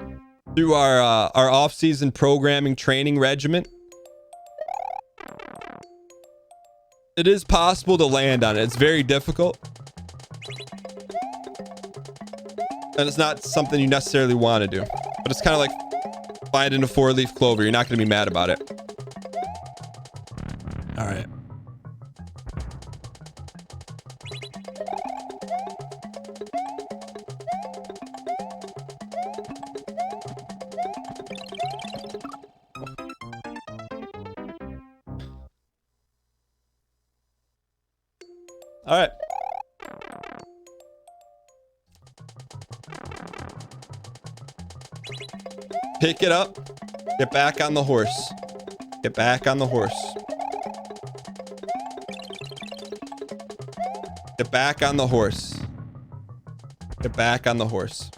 through our off-season programming training regimen. It is possible to land on it. It's very difficult. And it's not something you necessarily want to do. But it's kind of like finding a 4-leaf clover. You're not going to be mad about it. All right. All right. Pick it up. Get back on the horse. Get back on the horse. Get back on the horse. Get back on the horse.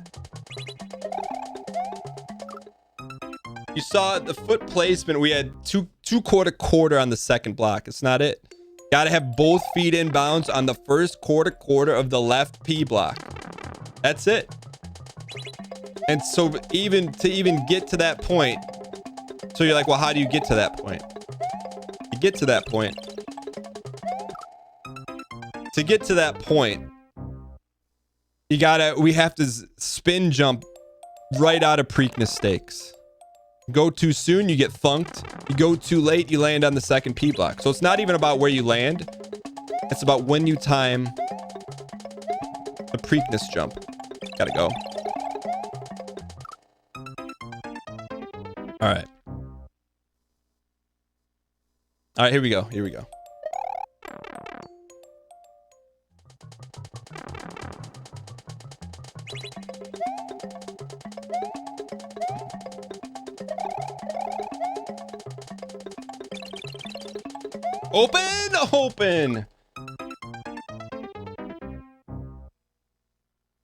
You saw the foot placement. We had two quarter on the second block. It's not it. Got to have both feet inbounds on the first quarter of the left P block. That's it. And so to even get to that point, so you're like, well, how do you get to that point? You get to that point. To get to that point, we have to spin jump right out of Preakness stakes. Go too soon, you get thunked. You go too late, you land on the second P block. So it's not even about where you land. It's about when you time the Preakness jump. Gotta go. All right. All right, here we go. Here we go. Open.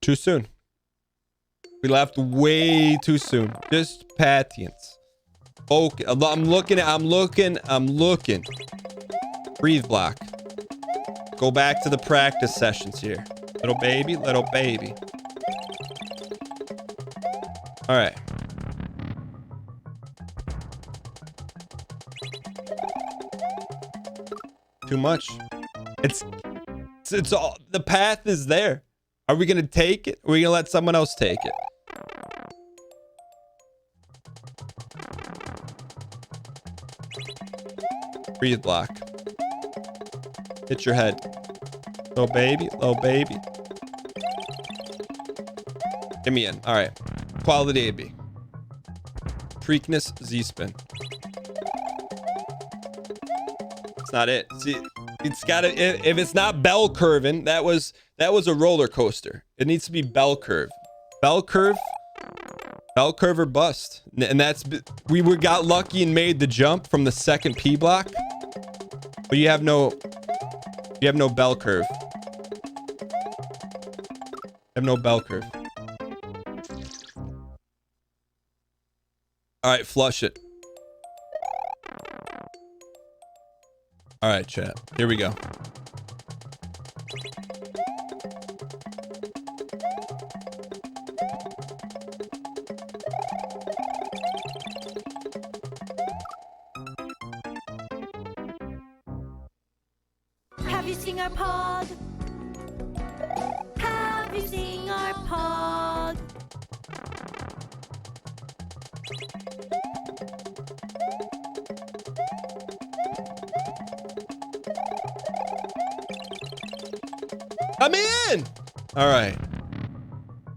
Too soon. We left way too soon. Just patience. Okay, I'm looking. Breathe block. Go back to the practice sessions here. Little baby. All right. Too much. It's all, the path is there. Are we gonna take it? Or are we gonna let someone else take it? Breathe block. Hit your head. Low baby, low baby. Get me in. All right. Quality AB. Preakness Z-spin. It's not it. See, it's gotta, if it's not bell curving, that was a roller coaster. It needs to be bell curve. Bell curve or bust. And that's, we got lucky and made the jump from the second P block. But you have no bell curve. You have no bell curve. All right, flush it. All right, chat. Here we go. Have you seen our pod? Have you seen our pod? I'm in. All right.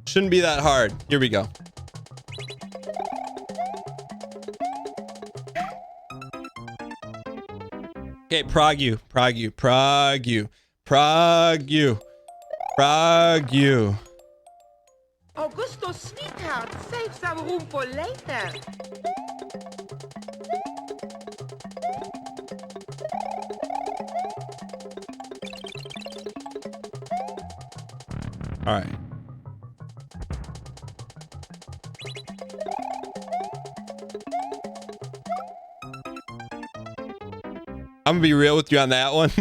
Shouldn't be that hard. Here we go. Okay, prog you. Augusto, sweetheart, save some room for later. All right. I'm gonna be real with you on that one.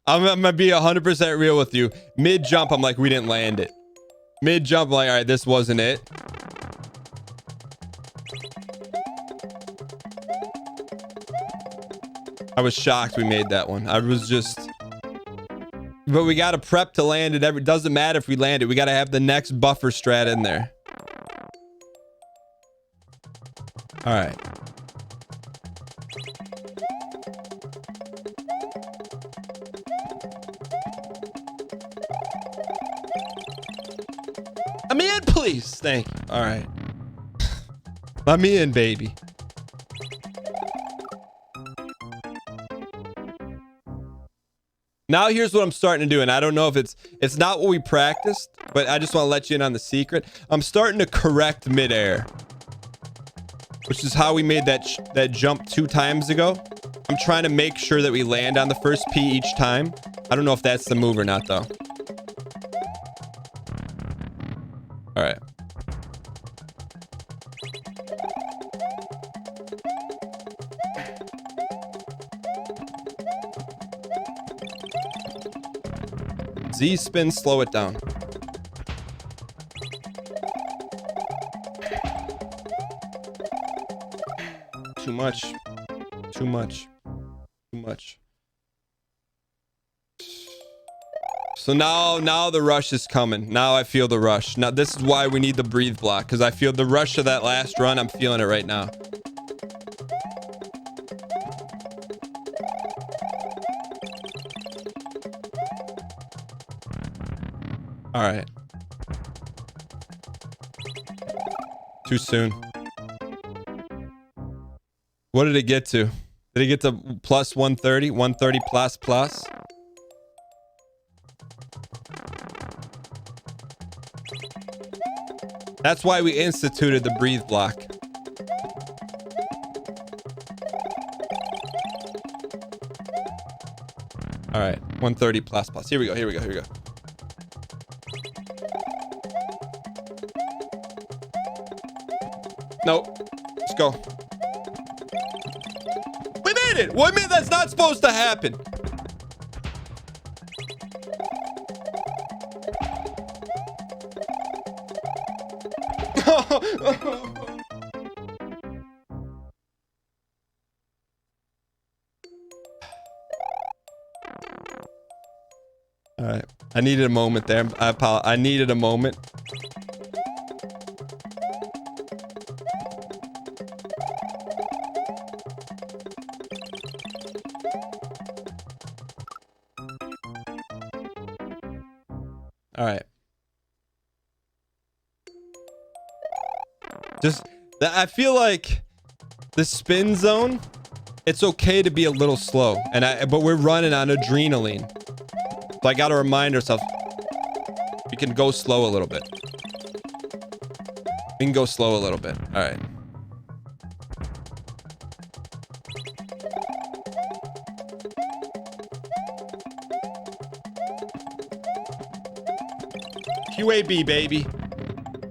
I'm gonna be 100% real with you. Mid jump, I'm like, we didn't land it. Mid jump, I'm like, all right, this wasn't it. I was shocked we made that one. I was just, but we gotta prep to land it. It doesn't matter if we land it. We gotta have the next buffer strat in there. All right. Let me in, please. Thank you. All right. Let me in, baby. Now here's what I'm starting to do, and I don't know if it's not what we practiced, but I just want to let you in on the secret. I'm starting to correct midair, which is how we made that jump 2 times ago. I'm trying to make sure that we land on the first P each time. I don't know if that's the move or not, though. All right. Z spin, slow it down. Too much. Too much. Too much. So now the rush is coming. Now I feel the rush. Now this is why we need the breathe block, because I feel the rush of that last run. I'm feeling it right now. All right. Too soon. What did it get to? Did it get to plus 130? 130 plus plus? That's why we instituted the breathe block. All right, 130 plus plus. Here we go. Nope. Let's go. We made it. What mean that's not supposed to happen? right. I needed a moment there. I needed a moment. All right. Just, I feel like the spin zone, it's okay to be a little slow. But we're running on adrenaline. So I got to remind ourselves, we can go slow a little bit. We can go slow a little bit. All right. QAB, baby.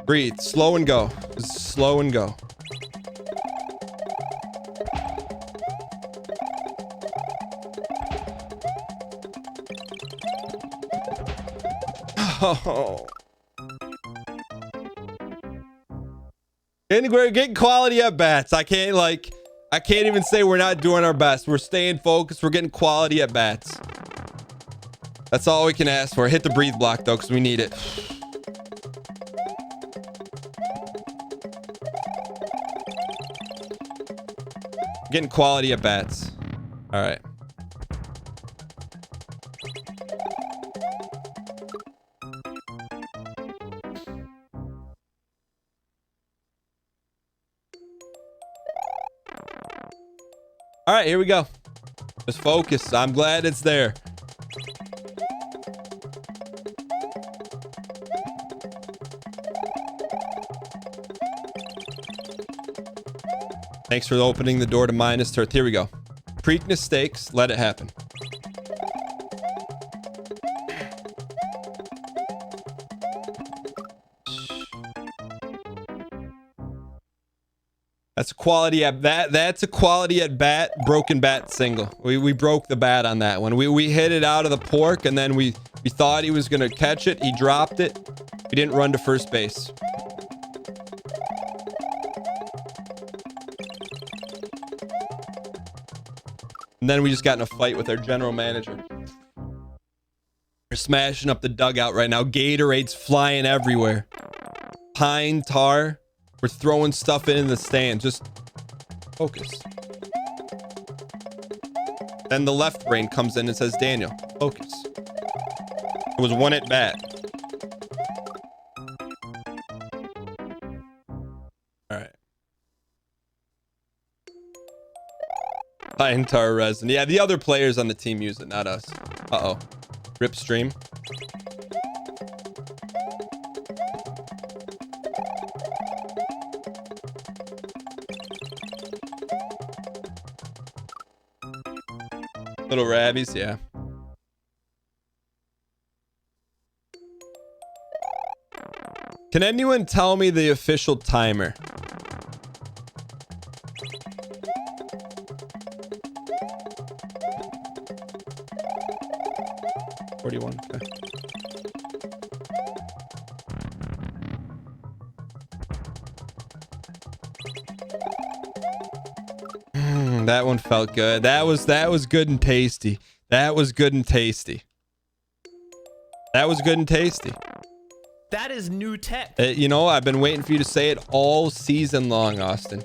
Breathe. Slow and go. Slow and go. Oh. And we're getting quality at bats. I can't even say we're not doing our best. We're staying focused. We're getting quality at bats. That's all we can ask for. Hit the breathe block though, because we need it. Getting quality at bats. All right. All right, here we go. Just focus. I'm glad it's there. Thanks for opening the door to minus turf. Here we go. Preakness stakes. Let it happen. That's a quality at bat. That's a quality at bat. Broken bat single. We broke the bat on that one. We hit it out of the pork, and then we thought he was gonna catch it. He dropped it. He didn't run to first base. And then we just got in a fight with our general manager. We're smashing up the dugout right now. Gatorade's flying everywhere. Pine tar. We're throwing stuff in the stand. Just focus. Then the left brain comes in and says, Daniel, focus. It was one at bat. All right. Pine tar resin. Yeah, the other players on the team use it, not us. Uh-oh. Rip stream. Little rabbies, yeah. Can anyone tell me the official timer? $41. Okay. That one felt good. That was good and tasty. That was good and tasty. That was good and tasty. That is new tech. You know, I've been waiting for you to say it all season long, Austin.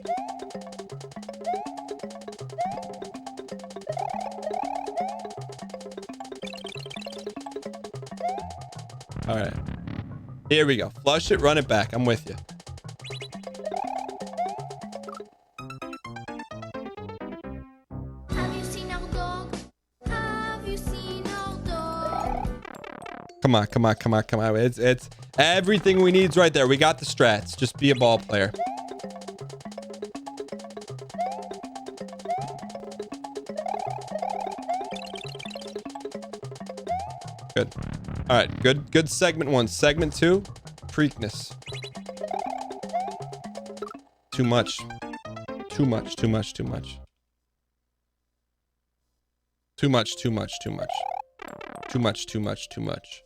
All right. Here we go. Flush it, run it back. I'm with you. Come on, come on, come on, come on. It's everything we need's right there. We got the strats. Just be a ball player. Good. All right, good segment 1. Segment 2, Preakness. Too much. Too much, too much, too much. Too much, too much, too much. Too much, too much, too much.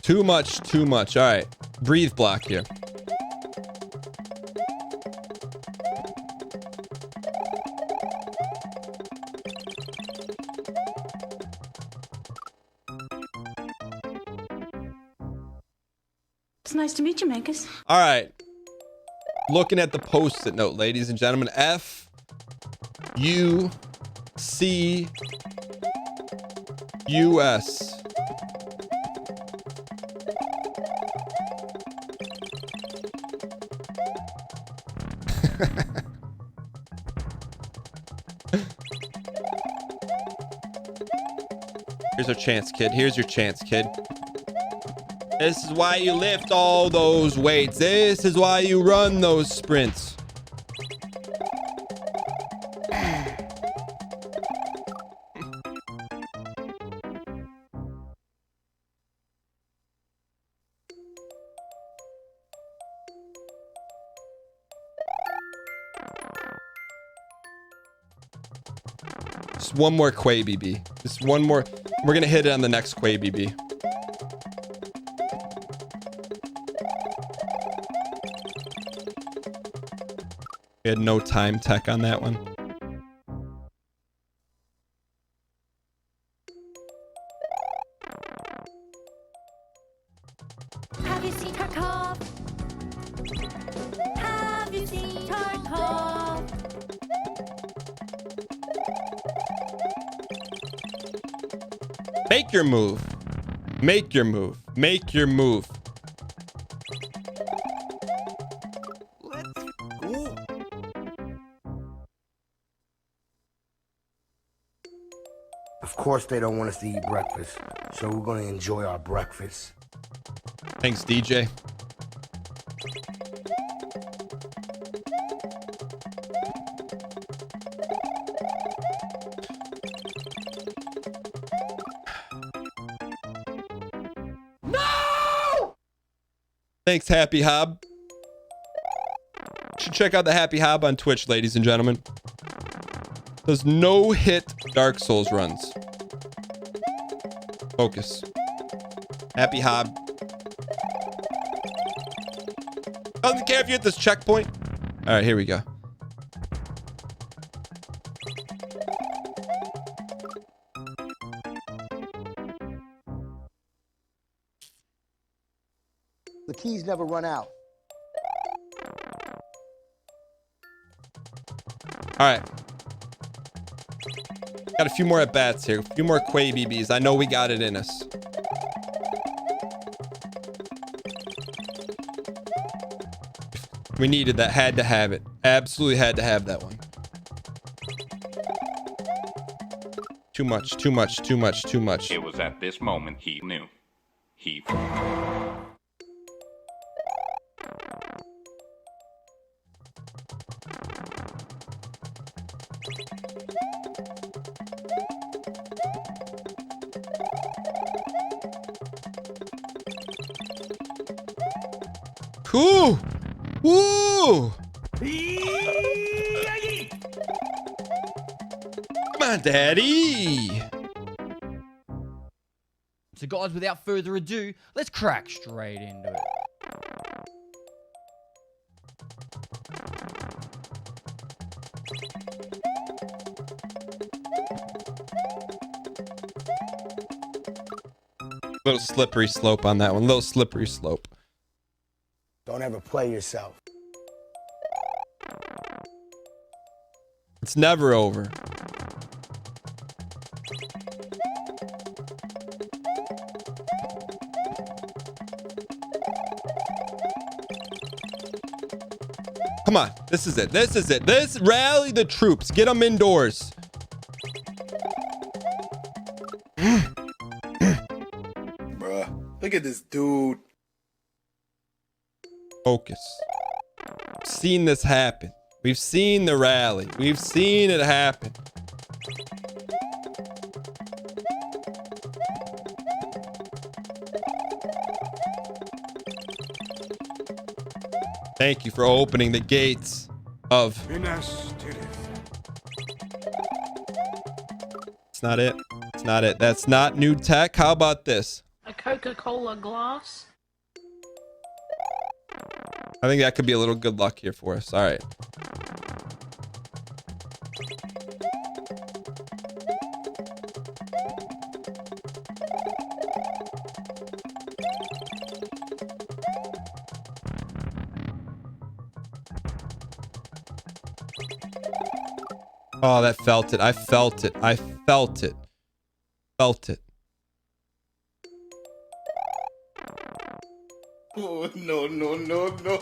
Too much, too much. All right. Breathe block here. It's nice to meet you, Mankus. All right. Looking at the post-it note, ladies and gentlemen. F U C U S. Here's our chance, kid. Here's your chance, kid. This is why you lift all those weights. This is why you run those sprints. Just one more Quay BB. Just one more. We're gonna hit it on the next Quay BB. We had no time tech on that one. Have you seen Tarkov? Have you seen Tarkov? Make your move. Make your move. Make your move. Let's go. Of course they don't want us to eat breakfast, so we're gonna enjoy our breakfast. Thanks, DJ. No! Thanks, Happy Hob. You should check out the Happy Hob on Twitch, ladies and gentlemen. Does no hit Dark Souls runs. Focus. Happy Hob. Doesn't care if you hit this checkpoint. All right, here we go. The keys never run out. All right. Got a few more at bats here. A few more Quay BBs. I know we got it in us. We needed that. Had to have it. Absolutely had to have that one. Too much, too much, too much, too much. It was at this moment he knew. He... Cool. Woo! Come on, Daddy. So guys, without further ado, let's crack straight into it. Little slippery slope on that one. Little slippery slope. Don't ever play yourself. It's never over. Come on. This is it. This is it. This rally the troops. Get them indoors. Bruh, look at this dude. Focus. We've seen this happen. We've seen the rally. We've seen it happen. Thank you for opening the gates of... It's not it. It's not it. That's not new tech. How about this? A Coca-Cola glass. I think that could be a little good luck here for us. All right. Oh, that felt it. I felt it. I felt it. Felt it. Oh, no, no, no, no.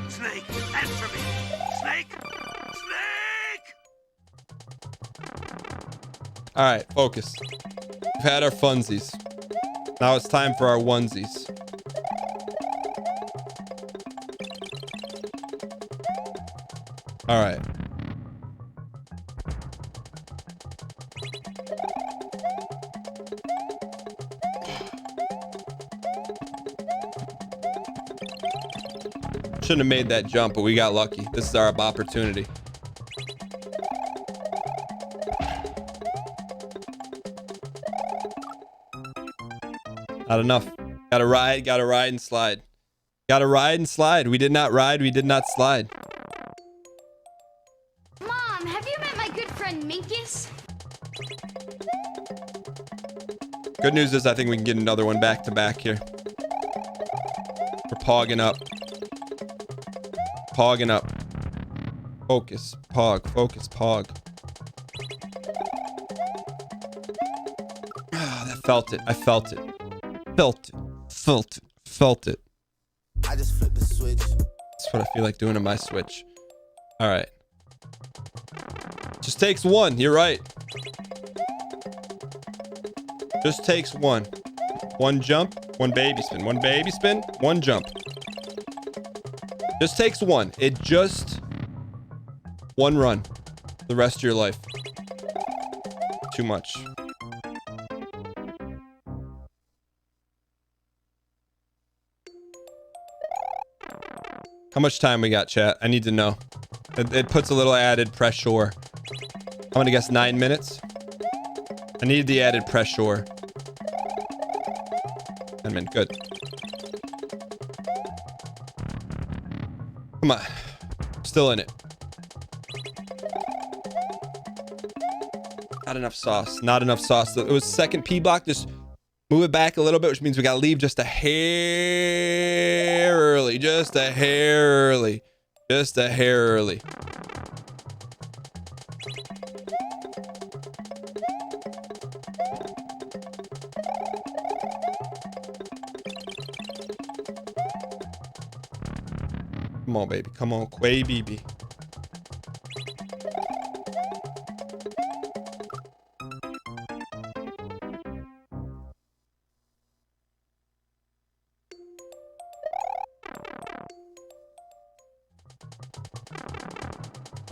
Snake, answer me! Snake! Snake! All right, focus. We've had our funsies. Now it's time for our onesies. All right. Shouldn't have made that jump, but we got lucky. This is our opportunity. Not enough. Gotta ride and slide. Gotta ride and slide. We did not ride, we did not slide. Mom, have you met my good friend Minkus? Good news is I think we can get another one back to back here. We're pogging up. Pogging up. Focus. Pog. Focus. Pog. Ah, that felt it. I felt it. Felt it. Felt it. Felt it. I just flipped the switch. That's what I feel like doing to my Switch. All right. Just takes one. You're right. Just takes one. One jump, one baby spin. One baby spin, one jump. Just takes one. It just... one run. The rest of your life. Too much. How much time we got, chat? I need to know. It puts a little added pressure. I'm gonna guess 9 minutes. I need the added pressure. 10 minutes, good. Come on. Still in it. Not enough sauce. Not enough sauce. It was second P block. Just move it back a little bit, which means we gotta leave just a hair early. Just a hair early. Just a hair early. Come on, baby. Come on, Quay BB.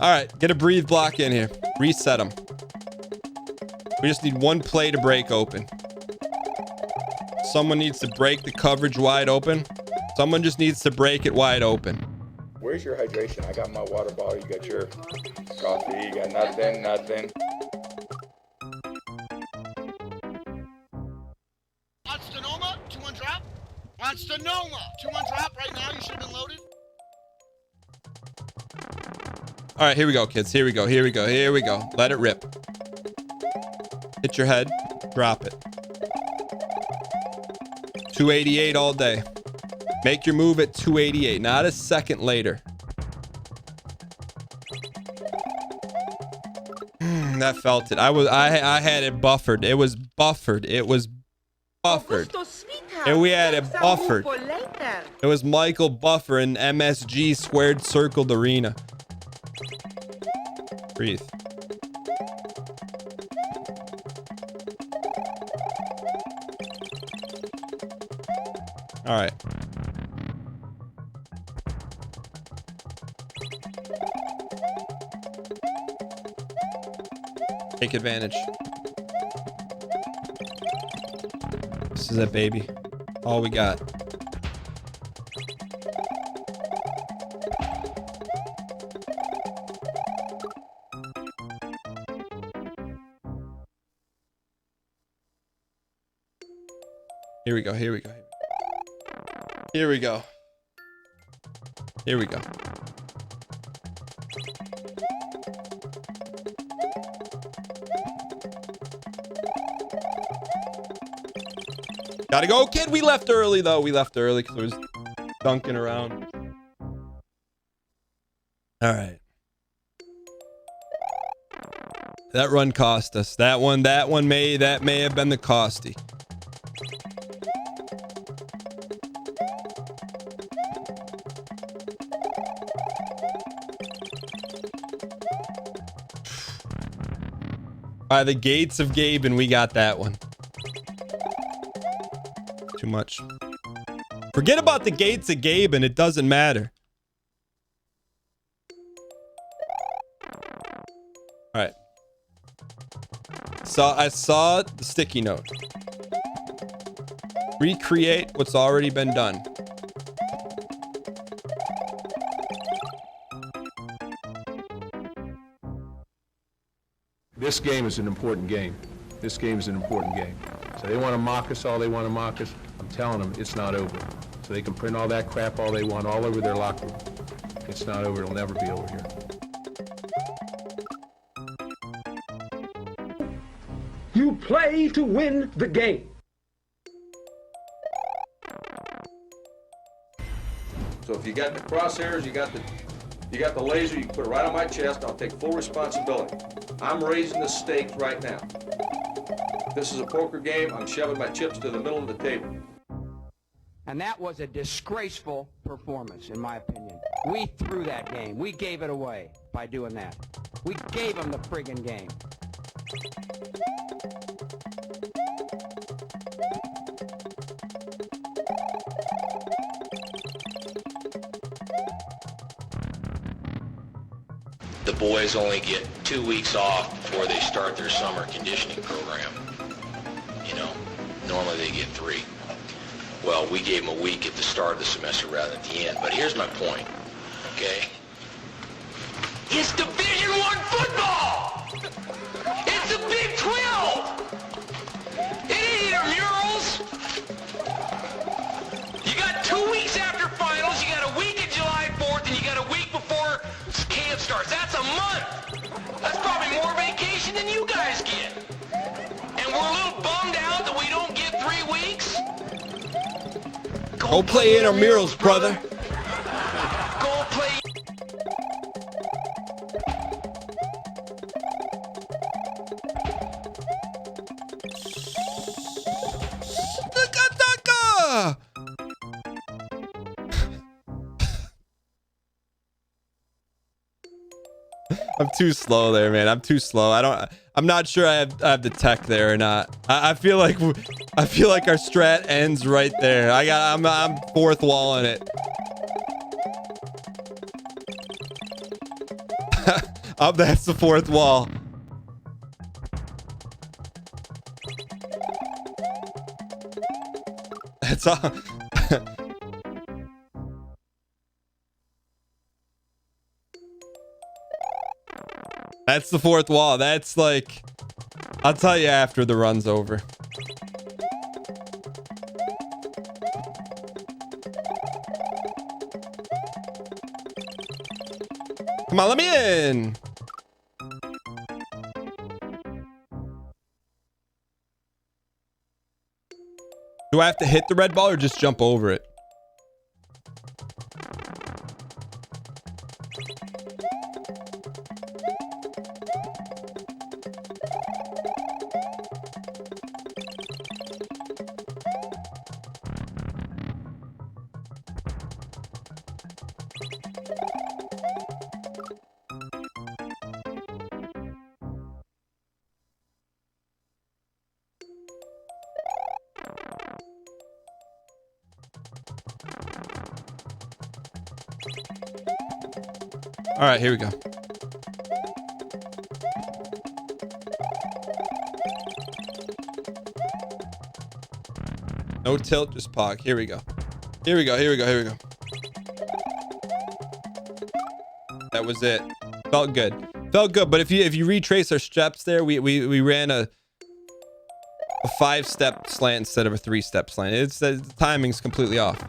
All right, get a breathe block in here. Reset them. We just need one play to break open. Someone needs to break the coverage wide open. Someone just needs to break it wide open. Where's your hydration? I got my water bottle. You got your coffee. You got nothing, nothing. On Stenoma, 2-1 drop. On Stenoma, 2-1 drop right now. You should have been loaded. All right, here we go, kids. Here we go. Here we go. Here we go. Let it rip. Hit your head. Drop it. 288 all day. Make your move at 288, not a second later. That felt it. I had it buffered. It was buffered. It was buffered. And we had it buffered. It was Michael Buffer in MSG squared circled arena. Breathe. All right. Take advantage. This is it, baby. All we got. Here we go. Here we go. Here we go. Here we go. Gotta go, kid. We left early, though. We left early because it was dunking around. All right. That run cost us. That may have been the costy. By the gates of Gabe, and we got that one. Too much. Forget about the gates of Gabe, and it doesn't matter. All right. So I saw the sticky note. Recreate what's already been done. This game is an important game. This game is an important game. So they want to mock us all they want to mock us. I'm telling them it's not over. So they can print all that crap all they want all over their locker room. It's not over. It'll never be over here. You play to win the game. So if you got the crosshairs, you got the laser, you can put it right on my chest. I'll take full responsibility. I'm raising the stakes right now. This is a poker game. I'm shoving my chips to the middle of the table. And that was a disgraceful performance, in my opinion. We threw that game. We gave it away by doing that. We gave them the friggin' game. The boys only get 2 weeks off before they start their summer conditioning program. You know, normally they get 3. Well, we gave them a week at the start of the semester rather than at the end. But here's my point, okay? It's Division I football! It's the Big 12! It ain't intramurals! You got 2 weeks after finals, you got a week of July 4th, and you got a week before camp starts. That's a month! That's probably more vacation than you guys get. And we're a little bummed out that we don't get 3 weeks? Go play intramurals, brother. Go play. I'm too slow there, man. I'm too slow. I'm not sure I have the tech there or not. I feel like our strat ends right there. I'm fourth walling it. Oh, that's the fourth wall. That's all. That's the fourth wall. That's like, I'll tell you after the run's over. Come on, let me in. Do I have to hit the red ball or just jump over it? All right, here we go. No tilt, just pog. Here we go. Here we go. Here we go. Here we go. That was it. Felt good. Felt good. But if you retrace our steps there, we ran a 5-step slant instead of a 3-step slant. It's the timing's completely off.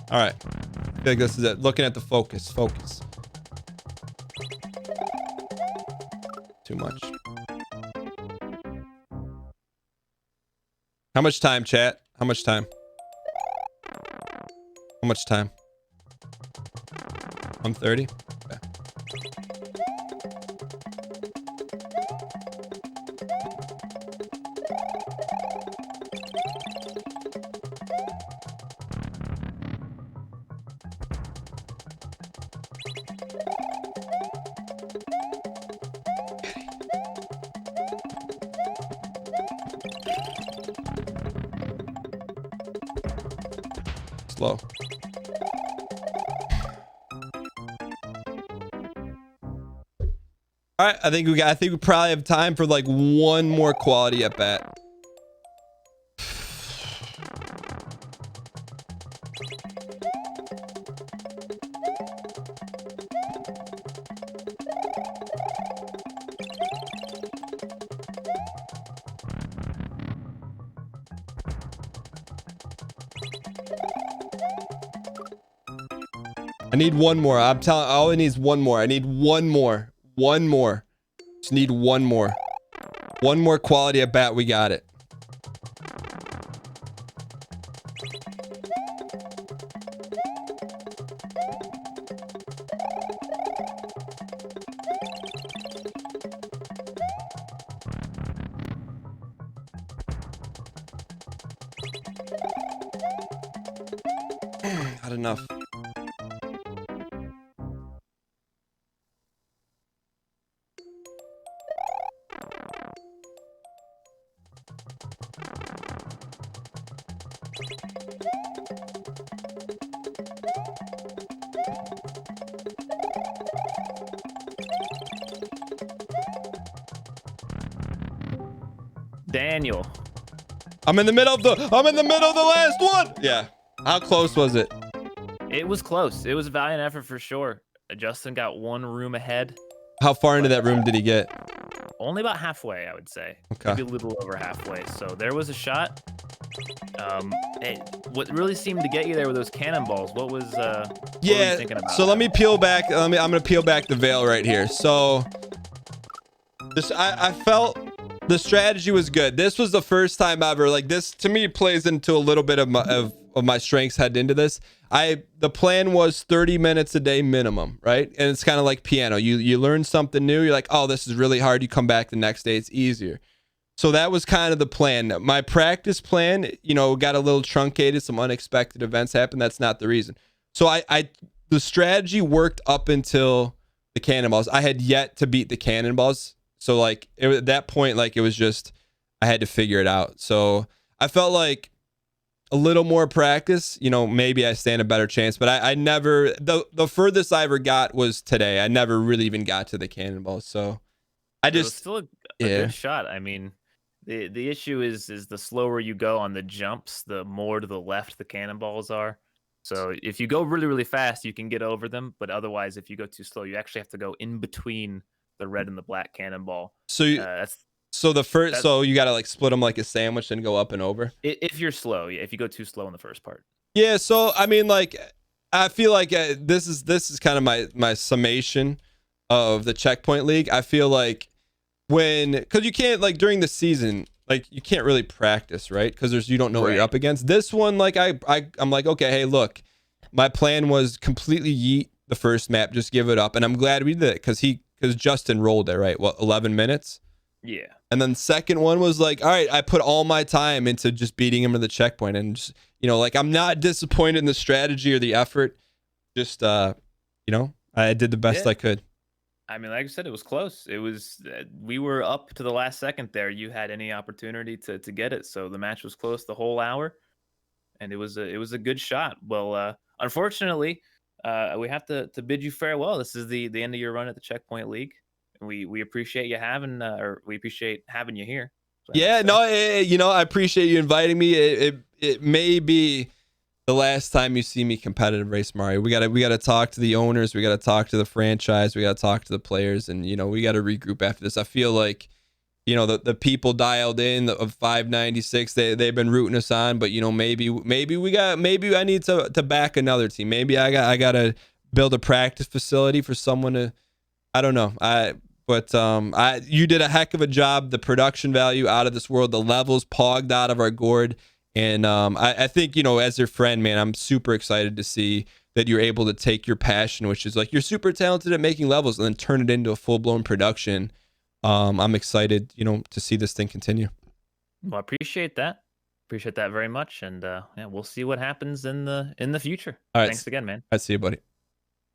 All right. feel like this is it. Looking at the focus. Focus. Too much. How much time, chat? How much time? How much time? 1:30? Okay. Slow. All right, I think we probably have time for like one more quality at bat. I need one more. I'm telling, all it needs one more. I need one more. One more. Just need one more. One more quality at bat. We got it. Not enough. Daniel. I'm in the middle of the last one. Yeah. How close was it? It was close. It was a valiant effort for sure. Justin got one room ahead. How far into that room did he get? Only about halfway, I would say. Okay. Maybe a little over halfway. So there was a shot. What really seemed to get you there were those cannonballs. What was what were you thinking about? So let me peel back. I'm gonna peel back the veil right here. So this, I felt the strategy was good. This was the first time ever. Like, this to me plays into a little bit of my strengths heading into this. The plan was 30 minutes a day minimum, right? And it's kind of like piano. You learn something new. You're like, oh, this is really hard. You come back the next day, it's easier. So that was kind of the plan. My practice plan, got a little truncated. Some unexpected events happened. That's not the reason. So the strategy worked up until the cannonballs. I had yet to beat the cannonballs. So like at that point, like it was just, I had to figure it out. So I felt like a little more practice, maybe I stand a better chance, but I never, the furthest I ever got was today. I never really even got to the cannonballs. So I just, it was still a good shot. I mean, the issue is the slower you go on the jumps, the more to the left the cannonballs are. So if you go really, really fast, you can get over them. But otherwise, if you go too slow, you actually have to go in between the red and the black cannonball. So you got to like split them like a sandwich and go up and over. If you're slow, yeah. If you go too slow in the first part. Yeah. So I mean, like, I feel like this is kind of my summation of the Checkpoint League. I feel like because you can't, like, during the season, like, you can't really practice, right? Because you don't know what you're up against. This one, like, I'm like, okay, hey, look, my plan was completely yeet the first map, just give it up, and I'm glad we did it because Justin rolled it, right? What, 11 minutes? Yeah. And then the second one was like, all right, I put all my time into just beating him to the checkpoint, and just, like, I'm not disappointed in the strategy or the effort. Just I did the best I could. I mean, like I said, it was close. It was we were up to the last second there. You had any opportunity to get it, so the match was close the whole hour, and it was a good shot. Well, unfortunately, we have to bid you farewell. This is the end of your run at the Checkpoint League. We appreciate you having we appreciate having you here. Yeah, no, I appreciate you inviting me. It may be the last time you see me competitive Race Mario. We gotta talk to the owners. We gotta talk to the franchise. We gotta talk to the players, and we gotta regroup after this. I feel like you know, the people dialed in of 596, they've been rooting us on, but you know, maybe I need to back another team. Maybe I gotta build a practice facility for someone to, I don't know. You did a heck of a job. The production value out of this world, the levels pogged out of our gourd. And I think, you know, as your friend, man, I'm super excited to see that you're able to take your passion, which is like you're super talented at making levels, and then turn it into a full-blown production. I'm excited, you know, to see this thing continue. Well, I appreciate that. Appreciate that very much. And yeah, we'll see what happens in the future. All right. Thanks again, man. I see you, buddy.